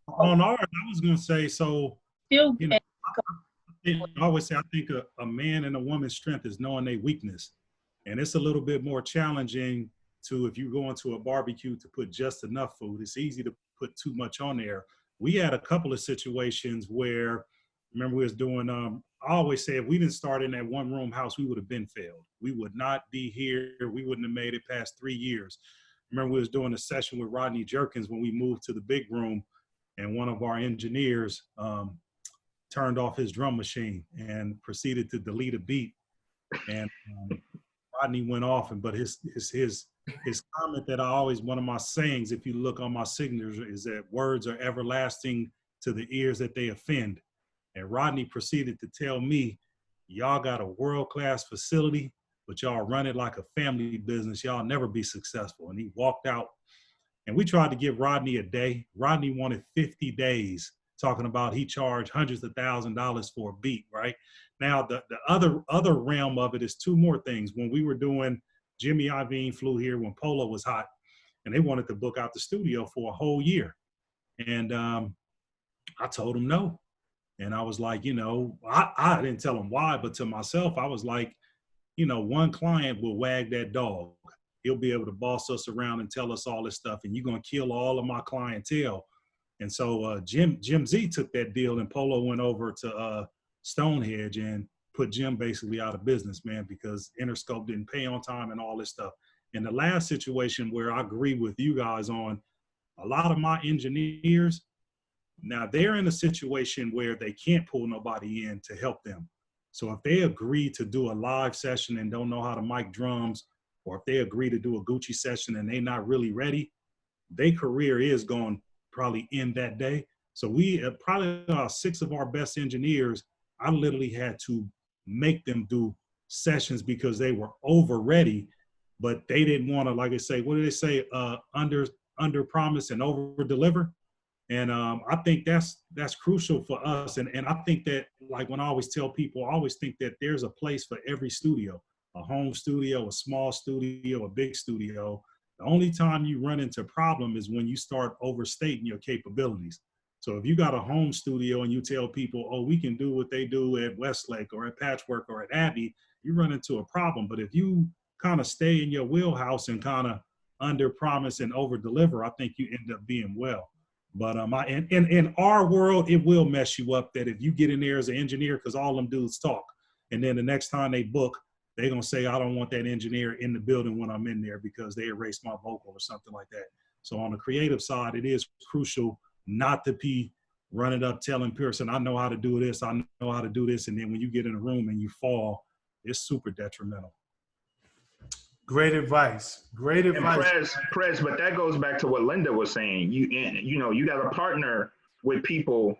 On ours, I was going to say, so, Still, I always say, I think a man and a woman's strength is knowing their weakness. And it's a little bit more challenging if you go into a barbecue, to put just enough food. It's easy to put too much on there. We had a couple of situations where, remember, we was doing, I always say, if we didn't start in that one room house, we would have been failed. We would not be here. We wouldn't have made it past 3 years. Remember, we was doing a session with Rodney Jerkins when we moved to the big room, and one of our engineers turned off his drum machine and proceeded to delete a beat. And Rodney went off, but his comment that one of my sayings, if you look on my signature, is that words are everlasting to the ears that they offend. And Rodney proceeded to tell me, y'all got a world-class facility, but y'all run it like a family business. Y'all never be successful. And he walked out. And we tried to give Rodney a day. Rodney wanted 50 days, talking about he charged hundreds of $1,000s for a beat, right? Now, the other realm of it is two more things. When we were doing, Jimmy Iovine flew here when Polo was hot, and they wanted to book out the studio for a whole year. And I told him no. And I was like, I didn't tell him why, but to myself, I was like, one client will wag that dog. He'll be able to boss us around and tell us all this stuff, and you're going to kill all of my clientele. And so Jim Z took that deal, and Polo went over to Stonehenge and put Jim basically out of business, man, because Interscope didn't pay on time and all this stuff. And the last situation where I agree with you guys on, a lot of my engineers, now they're in a situation where they can't pull nobody in to help them. So if they agree to do a live session and don't know how to mic drums, or if they agree to do a Gucci session and they're not really ready, their career is going to probably end that day. So we probably 6 of our best engineers, I literally had to make them do sessions because they were over ready, but they didn't want to, like I say, what do they say? Under promise and over deliver. And I think that's crucial for us. And I think that, like, when I always tell people, I always think that there's a place for every studio, a home studio, a small studio, a big studio. The only time you run into a problem is when you start overstating your capabilities. So if you got a home studio and you tell people, oh, we can do what they do at Westlake or at Patchwork or at Abbey, you run into a problem. But if you kind of stay in your wheelhouse and kind of under promise and over deliver, I think you end up being well. But in our world, it will mess you up that if you get in there as an engineer, because all them dudes talk, and then the next time they book, they're going to say, I don't want that engineer in the building when I'm in there because they erased my vocal or something like that. So on the creative side, it is crucial not to be running up telling Pearson, I know how to do this, I know how to do this. And then when you get in a room and you fall, it's super detrimental. Great advice. Great advice. And Prez, but that goes back to what Linda was saying. You got to partner with people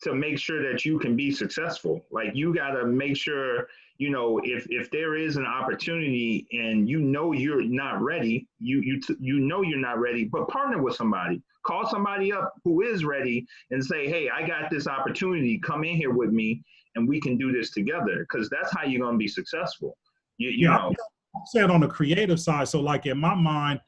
to make sure that you can be successful. Like you got to make sure, you know, if there is an opportunity and you know you're not ready, you know you're not ready, but partner with somebody. Call somebody up who is ready and say, hey, I got this opportunity. Come in here with me and we can do this together, because that's how you're going to be successful. You know. I'm saying on the creative side. So like in my mind,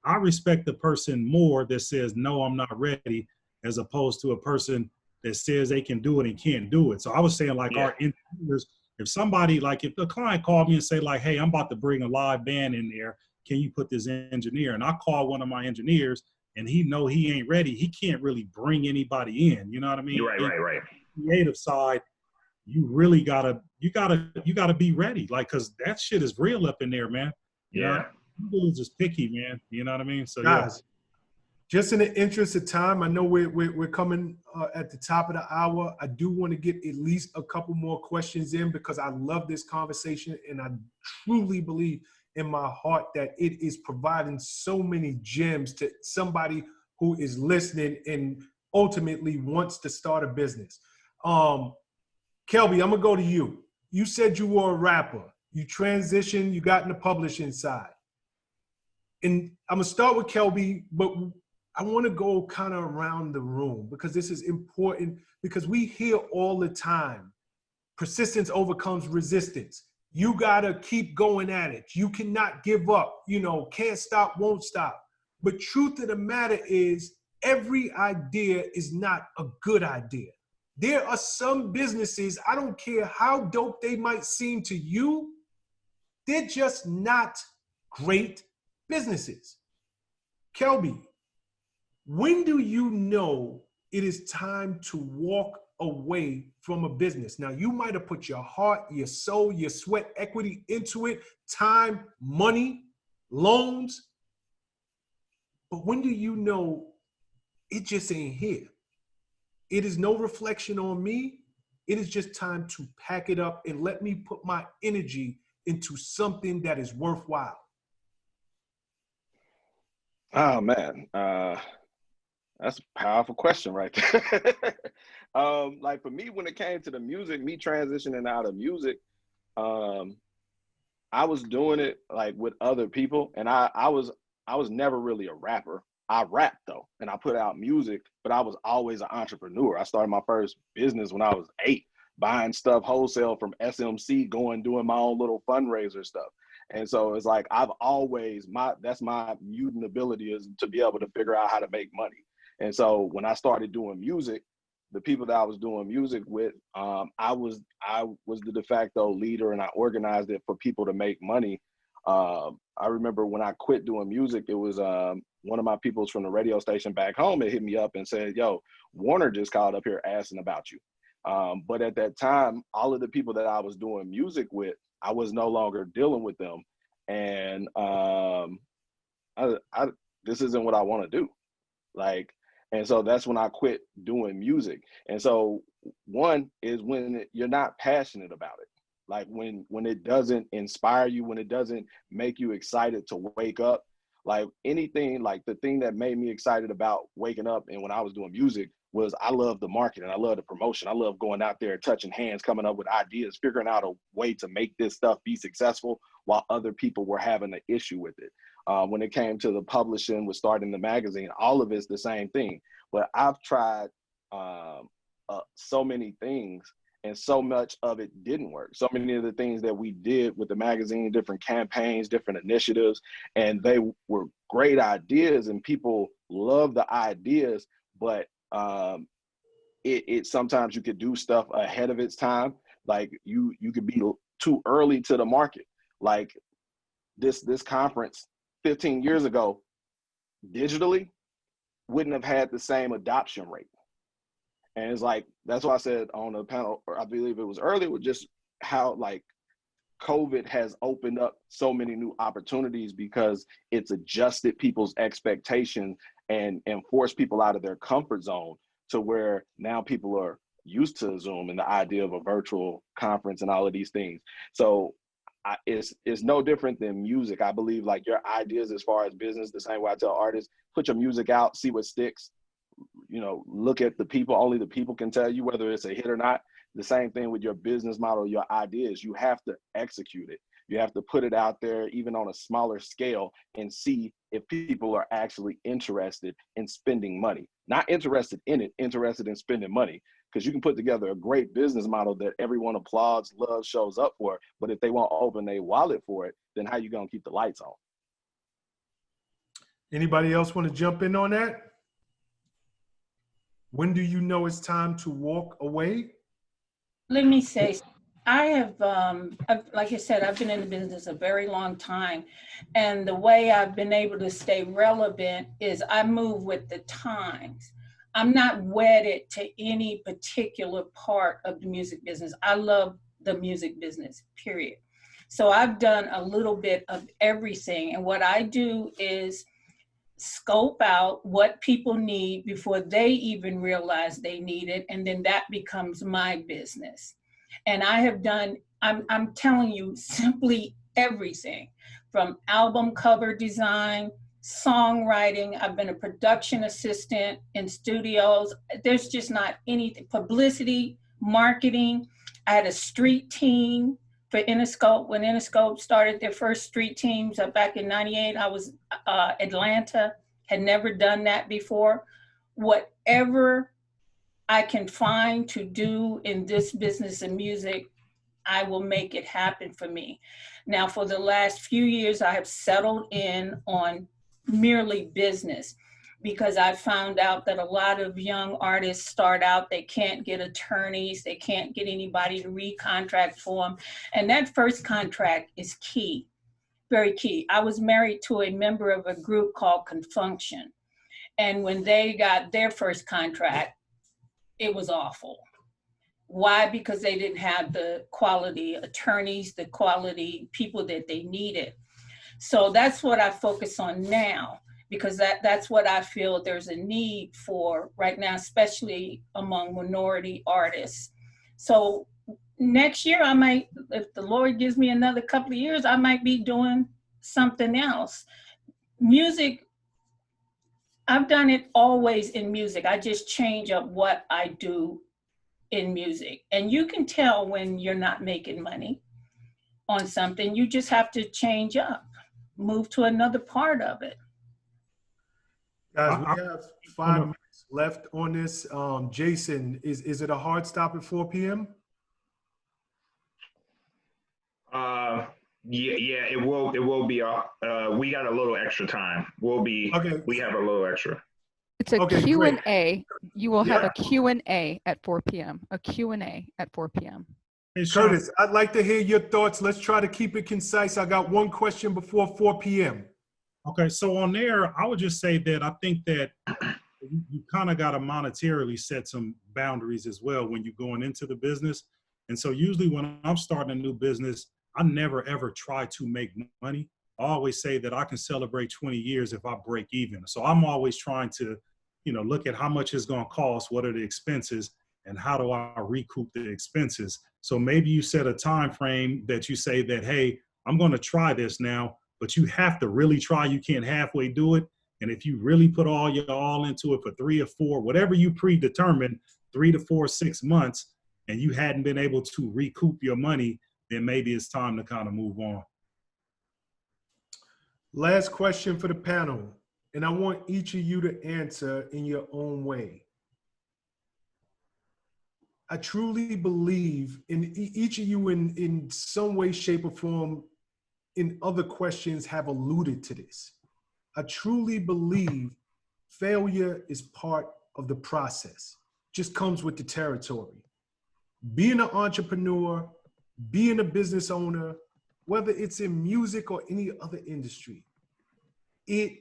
I respect the person more that says, no, I'm not ready, as opposed to a person that says they can do it and can't do it. So I was saying like our engineers, if somebody, like if the client called me and say like, hey, I'm about to bring a live band in there, can you put this engineer? And I call one of my engineers and he know he ain't ready, he can't really bring anybody in. You know what I mean? Right. Creative side, you really gotta be ready. Like, cause that shit is real up in there, man. You know? People is just picky, man. You know what I mean? So guys, just in the interest of time, I know we're coming at the top of the hour. I do want to get at least a couple more questions in because I love this conversation and I truly believe in my heart that it is providing so many gems to somebody who is listening and ultimately wants to start a business. Kelby, I'm gonna go to you. You said you were a rapper. You transitioned, you got in the publishing side. And I'm gonna start with Kelby, but I wanna go kind of around the room because this is important, because we hear all the time, persistence overcomes resistance. You gotta keep going at it. You cannot give up, you know, can't stop, won't stop. But truth of the matter is, every idea is not a good idea. There are some businesses, I don't care how dope they might seem to you, they're just not great businesses. Kelby, when do you know it is time to walk away from a business? Now, you might have put your heart, your soul, your sweat equity into it, time, money, loans. But when do you know it just ain't here? It is no reflection on me. It is just time to pack it up and let me put my energy into something that is worthwhile. Oh man, that's a powerful question right there. Like for me, when it came to the music, me transitioning out of music, I was doing it like with other people, and I was never really a rapper. I rapped though, and I put out music, but I was always an entrepreneur. I started my first business when I was 8, buying stuff wholesale from SMC, doing my own little fundraiser stuff. And so it's like I've always that's my mutant ability, is to be able to figure out how to make money. And so when I started doing music, the people that I was doing music with, I was the de facto leader, and I organized it for people to make money. I remember when I quit doing music, it was one of my peoples from the radio station back home that hit me up and said, yo, Warner just called up here asking about you. But at that time, all of the people that I was doing music with, I was no longer dealing with them. And this isn't what I want to do. Like, and so that's when I quit doing music. And so one is when you're not passionate about it. Like when it doesn't inspire you, when it doesn't make you excited to wake up, like anything, like the thing that made me excited about waking up and when I was doing music was I love the marketing. I love the promotion. I love going out there, touching hands, coming up with ideas, figuring out a way to make this stuff be successful while other people were having an issue with it. When it came to the publishing, with starting the magazine, all of it's the same thing. But I've tried so many things, and so much of it didn't work. So many of the things that we did with the magazine, different campaigns, different initiatives, and they were great ideas and people love the ideas, but it sometimes you could do stuff ahead of its time. Like you could be too early to the market. Like this conference 15 years ago, digitally, wouldn't have had the same adoption rate. And it's like, that's why I said on the panel, or I believe it was earlier, with just how like COVID has opened up so many new opportunities because it's adjusted people's expectations and forced people out of their comfort zone to where now people are used to Zoom and the idea of a virtual conference and all of these things. So it's no different than music. I believe like your ideas as far as business, the same way I tell artists, put your music out, see what sticks. you know, look at the people, only the people can tell you whether it's a hit or not. The same thing with your business model, your ideas. You have to execute it. You have to put it out there, even on a smaller scale, and see if people are actually interested in spending money. Not interested in it, interested in spending money. Because you can put together a great business model that everyone applauds, loves, shows up for. But if they won't open their wallet for it, then how you gonna keep the lights on? Anybody else want to jump in on that? When do you know it's time to walk away? Let me say, I have, like I said, I've been in the business a very long time. And the way I've been able to stay relevant is I move with the times. I'm not wedded to any particular part of the music business. I love the music business, period. So I've done a little bit of everything. And what I do is scope out what people need before they even realize they need it. And then that becomes my business. And I have done, I'm telling you, simply everything from album cover design, songwriting. I've been a production assistant in studios. There's just not anything. Publicity, marketing. I had a street team for Interscope. When Interscope started their first street teams back in '98, I was Atlanta, had never done that before. Whatever I can find to do in this business of music, I will make it happen for me. Now, for the last few years, I have settled in on merely business because I found out that a lot of young artists start out, they can't get attorneys, they can't get anybody to recontract for them. And that first contract is key, very key. I was married to a member of a group called Confunction. And when they got their first contract, it was awful. Why? Because they didn't have the quality attorneys, the quality people that they needed. So that's what I focus on now, because that's what I feel there's a need for right now, especially among minority artists. So next year I might, if the Lord gives me another couple of years, I might be doing something else. Music, I've done it always in music. I just change up what I do in music. And you can tell when you're not making money on something. You just have to change up, move to another part of it. Guys, we have 5 minutes left on this. Jason, is it a hard stop at 4 p.m.? Yeah, it will be. We got a little extra time. We have a little extra. It's a Okay, Q&A. great. You will have a Q&A at 4 p.m. A Q&A at 4 p.m. Hey, Shawn, Curtis, I'd like to hear your thoughts. Let's try to keep it concise. I got one question before 4 p.m. okay, so on there, I would just say that I think that you kind of got to monetarily set some boundaries as well when you're going into the business. And so usually when I'm starting a new business, I never ever try to make money. I always say that I can celebrate 20 years if I break even. So I'm always trying to, look at how much it's going to cost, what are the expenses, and how do I recoup the expenses. So maybe you set a time frame that you say that, hey, I'm going to try this now, but you have to really try. You can't halfway do it. And if you really put all your all into it for 3 or 4, whatever you predetermined, 3 to 4, 6 months, and you hadn't been able to recoup your money, then maybe it's time to kind of move on. Last question for the panel, and I want each of you to answer in your own way. I truly believe in each of you in some way, shape, or form in other questions have alluded to this. I truly believe failure is part of the process, just comes with the territory. Being an entrepreneur, being a business owner, whether it's in music or any other industry, it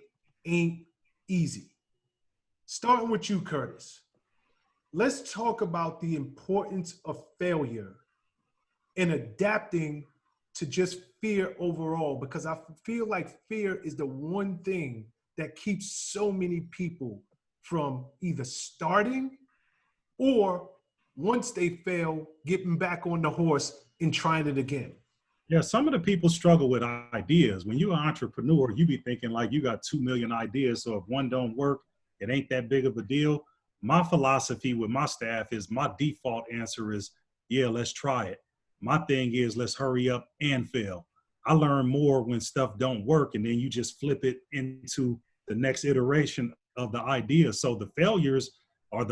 ain't easy. Starting with you, Curtis. Let's talk about the importance of failure and adapting to just fear overall, because I feel like fear is the one thing that keeps so many people from either starting or once they fail, getting back on the horse and trying it again. Yeah, some of the people struggle with ideas. When you're an entrepreneur, you be thinking like you got 2 million ideas. So if one don't work, it ain't that big of a deal. my philosophy with my staff is my default answer is, yeah, let's try it. My thing is, let's hurry up and fail. I learn more when stuff don't work, and then you just flip it into the next iteration of the idea. So the failures are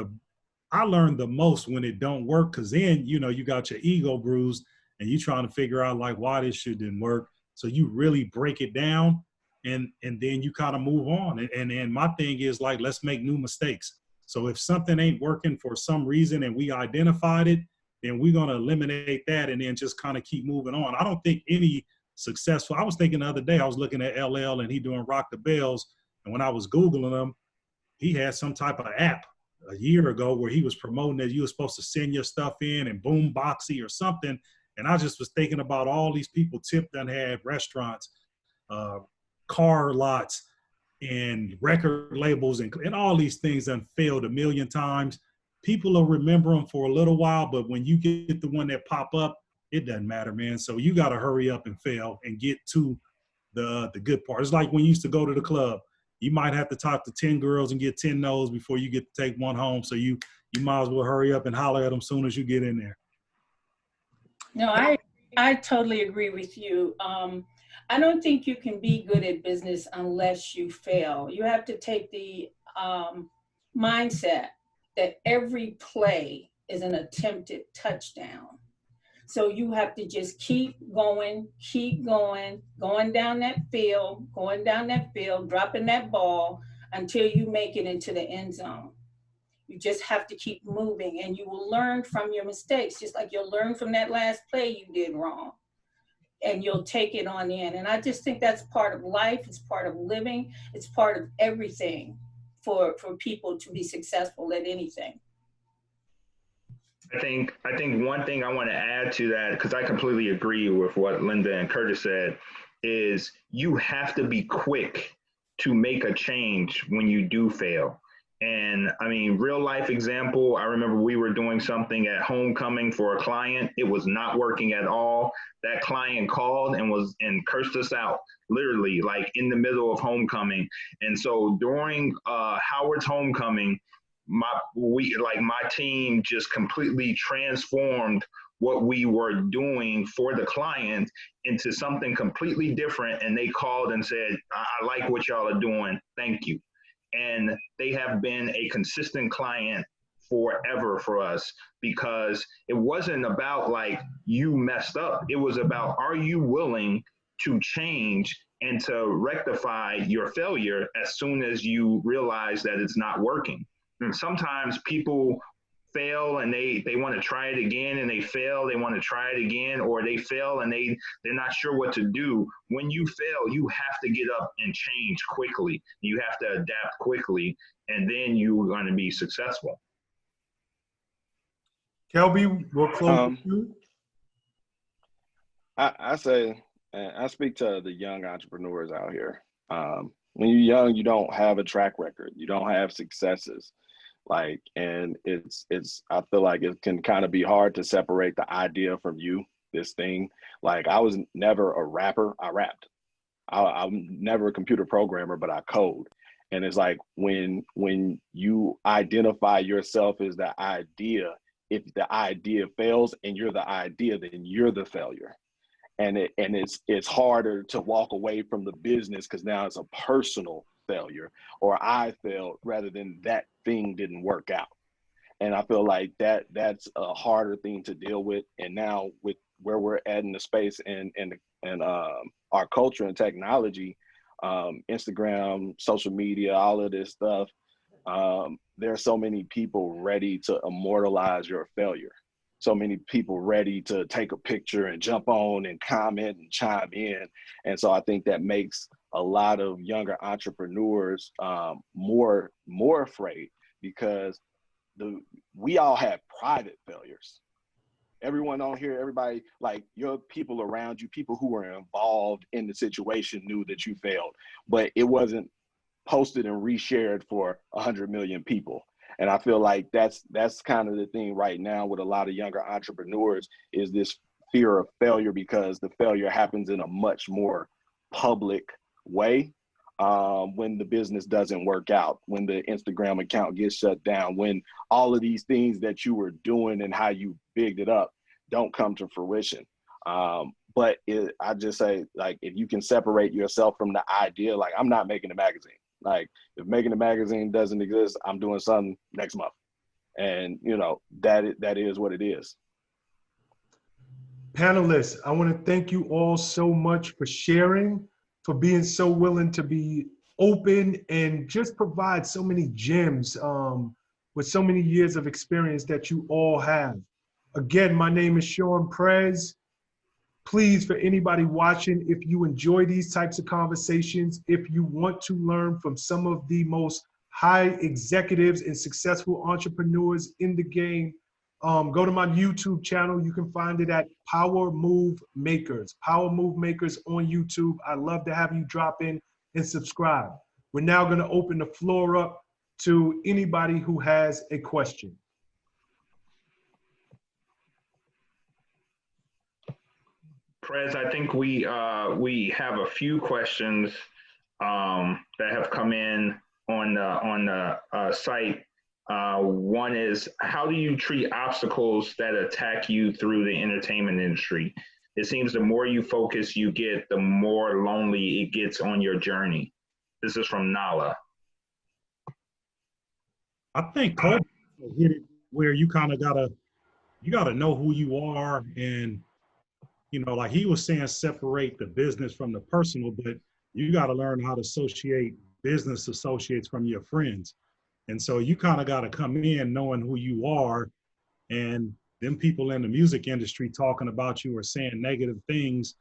I learned the most when it don't work, because then, you know, you got your ego bruised and you trying to figure out like why this shit didn't work. So you really break it down, and then you kind of move on. And my thing is like, let's make new mistakes. So if something ain't working for some reason and we identified it, then we're going to eliminate that and then just kind of keep moving on. I don't think any successful, I was thinking the other day, I was looking at LL and he doing Rock the Bells. And when I was Googling him, he had some type of app a year ago where he was promoting that you were supposed to send your stuff in and Boomboxy or something. And I just was thinking about all these people Tip done had restaurants, car lots, and record labels, and all these things done failed a million times. People will remember them for a little while, but when you get the one that pop up, it doesn't matter, man. So you got to hurry up and fail and get to the good part. It's like when you used to go to the club. You might have to talk to 10 girls and get 10 no's before you get to take one home. So you might as well hurry up and holler at them as soon as you get in there. No, I totally agree with you. I don't think you can be good at business unless you fail. You have to take the mindset that every play is an attempted touchdown. So you have to just keep going down that field, dropping that ball until you make it into the end zone. You just have to keep moving, and you will learn from your mistakes, just like you'll learn from that last play you did wrong, and you'll take it on in. And I just think that's part of life. It's part of living. It's part of everything for people to be successful at anything. I think one thing I want to add to that, because I completely agree with what Linda and Curtis said, is you have to be quick to make a change when you do fail. And I mean, real life example, I remember we were doing something at homecoming for a client. It was not working at all. That client called and cursed us out, literally, like in the middle of homecoming. And so during Howard's homecoming, my team just completely transformed what we were doing for the client into something completely different. And they called and said, I like what y'all are doing. Thank you. And they have been a consistent client forever for us, because it wasn't about like you messed up. It was about, are you willing to change and to rectify your failure as soon as you realize that it's not working? And sometimes people fail and they want to try it again, and they fail, they want to try it again, or they fail and they're not sure what to do. When you fail, you have to get up and change quickly. You have to adapt quickly, and then you're going to be successful. Kelby, we'll close with you. I say, and I speak to the young entrepreneurs out here. When you're young, you don't have a track record. You don't have successes. And I feel like it can kind of be hard to separate the idea from you, this thing. Like, I was never a rapper. I rapped. I'm never a computer programmer, but I code. And it's like when you identify yourself as the idea, if the idea fails and you're the idea, then you're the failure. And it's harder to walk away from the business because now it's a personal failure, or I failed rather than that thing didn't work out. And I feel like that's a harder thing to deal with. And now with where we're at in the space and our culture and technology, Instagram, social media, all of this stuff, there are so many people ready to immortalize your failure. So many people ready to take a picture and jump on and comment and chime in. And so I think that makes a lot of younger entrepreneurs more afraid, because we all have private failures. Everyone on here, everybody, like your people around you, people who were involved in the situation knew that you failed, but it wasn't posted and reshared for 100 million people. And I feel like that's kind of the thing right now with a lot of younger entrepreneurs, is this fear of failure, because the failure happens in a much more public way. when the business doesn't work out, when the Instagram account gets shut down, when all of these things that you were doing and how you bigged it up don't come to fruition. But I just say, like, if you can separate yourself from the idea, like, I'm not making a magazine. Like, if making a magazine doesn't exist, I'm doing something next month. And, you know, that is what it is. Panelists, I want to thank you all so much for sharing, for being so willing to be open and just provide so many gems with so many years of experience that you all have. Again, my name is Shawn Prez. Please, for anybody watching, if you enjoy these types of conversations, if you want to learn from some of the most high executives and successful entrepreneurs in the game, go to my YouTube channel. You can find it at Power Move Makers. Power Move Makers on YouTube. I'd love to have you drop in and subscribe. We're now going to open the floor up to anybody who has a question. Prez, I think we have a few questions that have come in on the site. One is, how do you treat obstacles that attack you through the entertainment industry? It seems the more you focus you get, the more lonely it gets on your journey. This is from Nala. I think Kobe hit it where you kind of gotta know who you are, and you know, like he was saying, separate the business from the personal, but you got to learn how to associate business associates from your friends. And so you kind of got to come in knowing who you are, and them people in the music industry talking about you or saying negative things.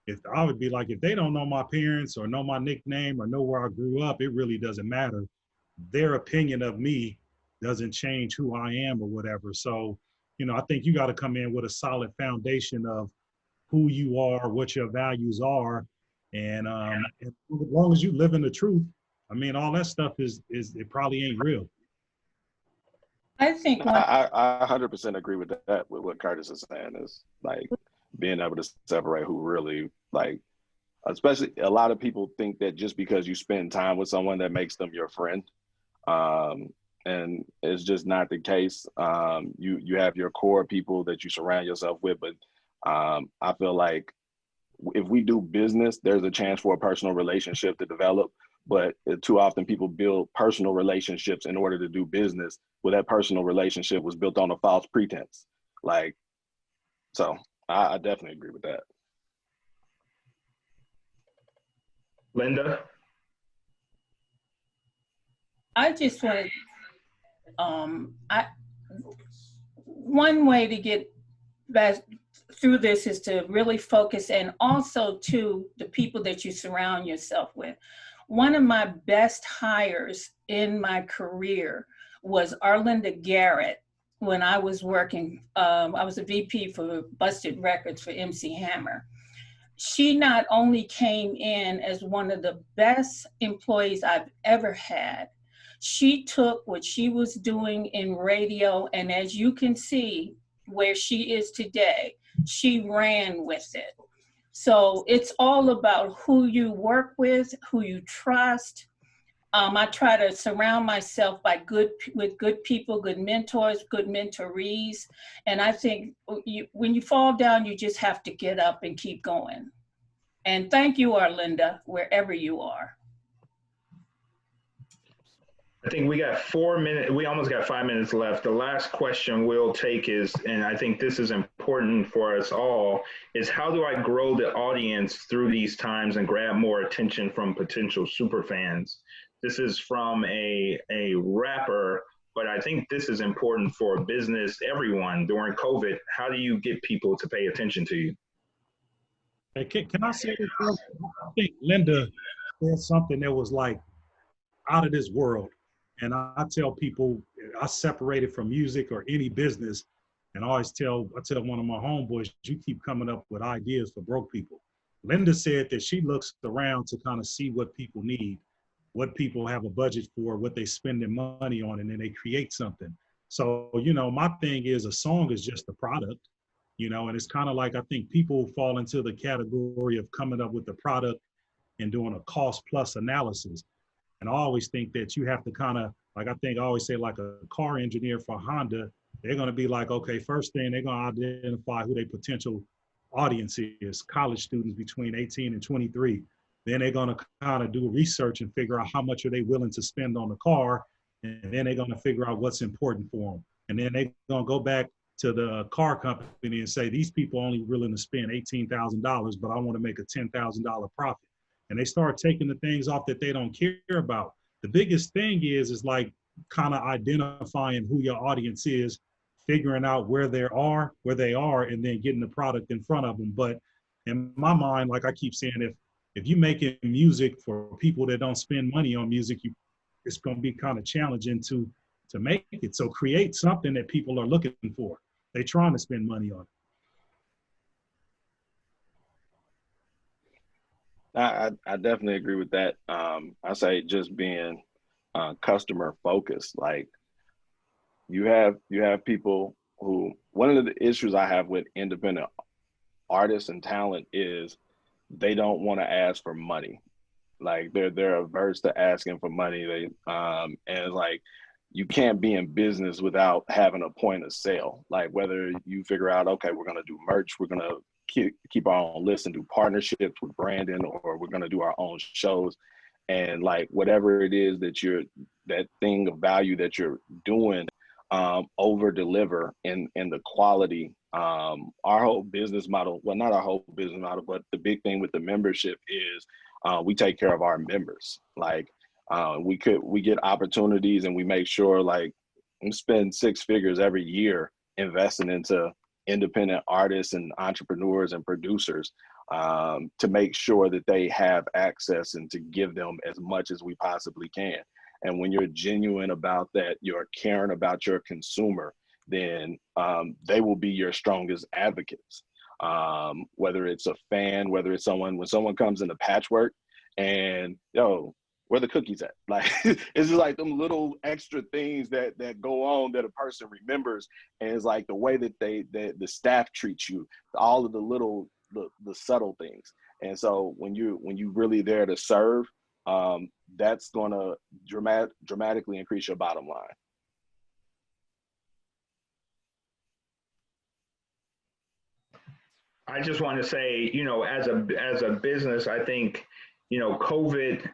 If I would be like, if they don't know my parents or know my nickname or know where I grew up, it really doesn't matter. Their opinion of me doesn't change who I am or whatever. So, you know, I think you got to come in with a solid foundation of who you are, what your values are. And as long as you live in the truth, I mean, all that stuff is it probably ain't real. I think I 100% agree with that, with what Curtis is saying, is like being able to separate who really, like, especially a lot of people think that just because you spend time with someone that makes them your friend. And it's just not the case. You have your core people that you surround yourself with, but I feel like if we do business, there's a chance for a personal relationship to develop. But too often people build personal relationships in order to do business, where that personal relationship was built on a false pretense. Like, so I definitely agree with that. Linda? I just want to, one way to get best through this is to really focus, and also to the people that you surround yourself with. One of my best hires in my career was Arlinda Garrett. When I was working, I was a VP for Busted Records for MC Hammer. She not only came in as one of the best employees I've ever had, she took what she was doing in radio, and as you can see where she is today, she ran with it. So it's all about who you work with, who you trust. I try to surround myself with good people, good mentors, good mentorees. And I think when you fall down, you just have to get up and keep going. And thank you, Arlinda, wherever you are. I think we got 4 minutes. We almost got 5 minutes left. The last question we'll take is, and I think this is important for us all, is how do I grow the audience through these times and grab more attention from potential super fans? This is from a rapper, but I think this is important for business, everyone during COVID. How do you get people to pay attention to you? Hey, can I say this first? I think Linda said something that was like out of this world. And I tell people, I separate it from music or any business. And I tell one of my homeboys, you keep coming up with ideas for broke people. Linda said that she looks around to kind of see what people need, what people have a budget for, what they spend their money on, and then they create something. So, you know, my thing is, a song is just a product, you know, and it's kind of like, I think people fall into the category of coming up with the product and doing a cost plus analysis. And I always think that you have to kind of, like I always say, like a car engineer for Honda, they're going to be like, okay, first thing, they're going to identify who their potential audience is, college students between 18 and 23. Then they're going to kind of do research and figure out how much are they willing to spend on the car. And then they're going to figure out what's important for them. And then they're going to go back to the car company and say, these people only willing to spend $18,000, but I want to make a $10,000 profit. And they start taking the things off that they don't care about. The biggest thing is like kind of identifying who your audience is, figuring out where they are, and then getting the product in front of them. But in my mind, like I keep saying, if you're making music for people that don't spend money on music, it's going to be kind of challenging to make it. So create something that people are looking for. They're trying to spend money on it. I definitely agree with that. I say just being customer focused. Like you have people who, one of the issues I have with independent artists and talent is they don't want to ask for money. Like they're averse to asking for money. And it's like, you can't be in business without having a point of sale. Like whether you figure out, okay, we're going to do merch, we're going to keep our own list and do partnerships with Brandon, or we're going to do our own shows. And like, whatever it is that thing of value that you're doing, over deliver in the quality. Our whole business model, well, not our whole business model, but the big thing with the membership is we take care of our members. Like we get opportunities and we make sure, like, we spend 6 figures every year investing into independent artists and entrepreneurs and producers to make sure that they have access and to give them as much as we possibly can. And when you're genuine about that, you're caring about your consumer, then they will be your strongest advocates. Whether it's a fan, whether it's when someone comes into Patchwork and, yo, where the cookies at? Like, it's just like them little extra things that go on that a person remembers. And it's like the way that the staff treats you, all of the subtle things. And so when you really there to serve, that's going to dramatically increase your bottom line. I just want to say, as a business, I think, COVID,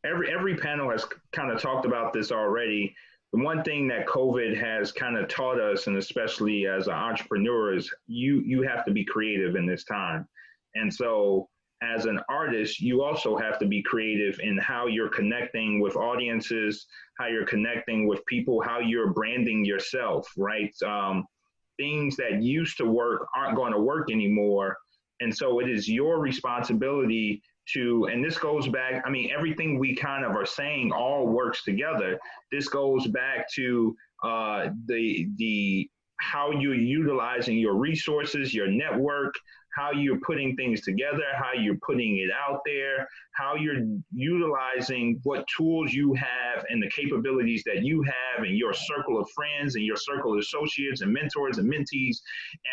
every panel has kind of talked about this already. The one thing that COVID has kind of taught us, and especially as an entrepreneur, is you have to be creative in this time. And so as an artist, you also have to be creative in how you're connecting with audiences, how you're connecting with people, how you're branding yourself, right? Things that used to work aren't going to work anymore. And so it is your responsibility to, and this goes back, I mean, everything we kind of are saying all works together. This goes back to the how you're utilizing your resources, your network, how you're putting things together, how you're putting it out there, how you're utilizing what tools you have and the capabilities that you have in your circle of friends and your circle of associates and mentors and mentees,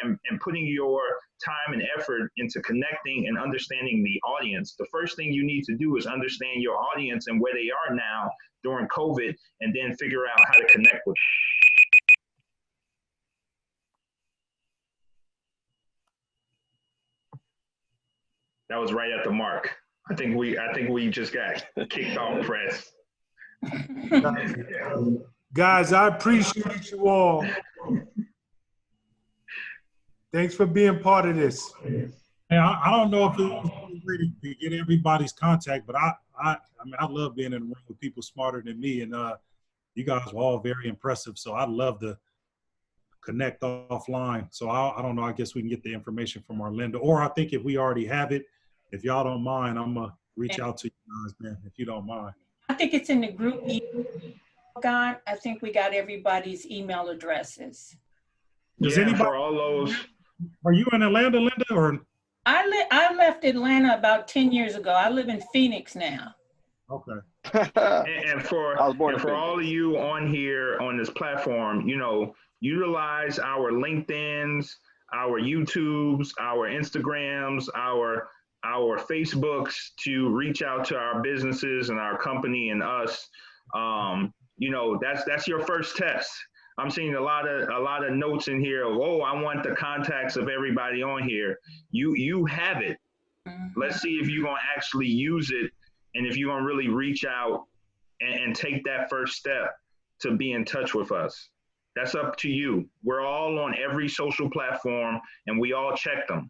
and putting your time and effort into connecting and understanding the audience. The first thing you need to do is understand your audience and where they are now during COVID, and then figure out how to connect with them. That was right at the mark. I think we just got kicked off, Prez. Guys, I appreciate you all. Thanks for being part of this. Yeah, I don't know if it's ready to get everybody's contact, but I mean, I love being in a room with people smarter than me, and you guys were all very impressive. So I'd love to connect offline. So I don't know. I guess we can get the information from Arlinda, or I think if we already have it, if y'all don't mind, I'm gonna reach out to you guys, man, if you don't mind. I think it's in the group email, God. I think we got everybody's email addresses. Does yeah, anybody, for all those? are you in Atlanta, Linda, or? I left Atlanta about 10 years ago. I live in Phoenix now. Okay. And for all of you on here on this platform, utilize our LinkedIns, our YouTubes, our Instagrams, our our Facebooks to reach out to our businesses and our company and us. That's your first test. I'm seeing a lot of notes in here of, oh, I want the contacts of everybody on here. You have it. Let's see if you're gonna actually use it, and if you're gonna really reach out and take that first step to be in touch with us. That's up to you. We're all on every social platform and we all check them.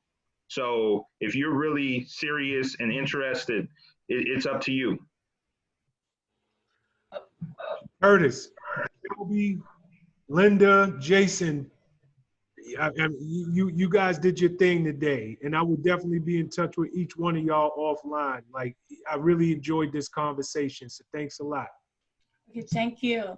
So if you're really serious and interested, it's up to you. Curtis, Kelby, Linda, Jason, you guys did your thing today, and I will definitely be in touch with each one of y'all offline. Like, I really enjoyed this conversation, so thanks a lot. Okay, thank you.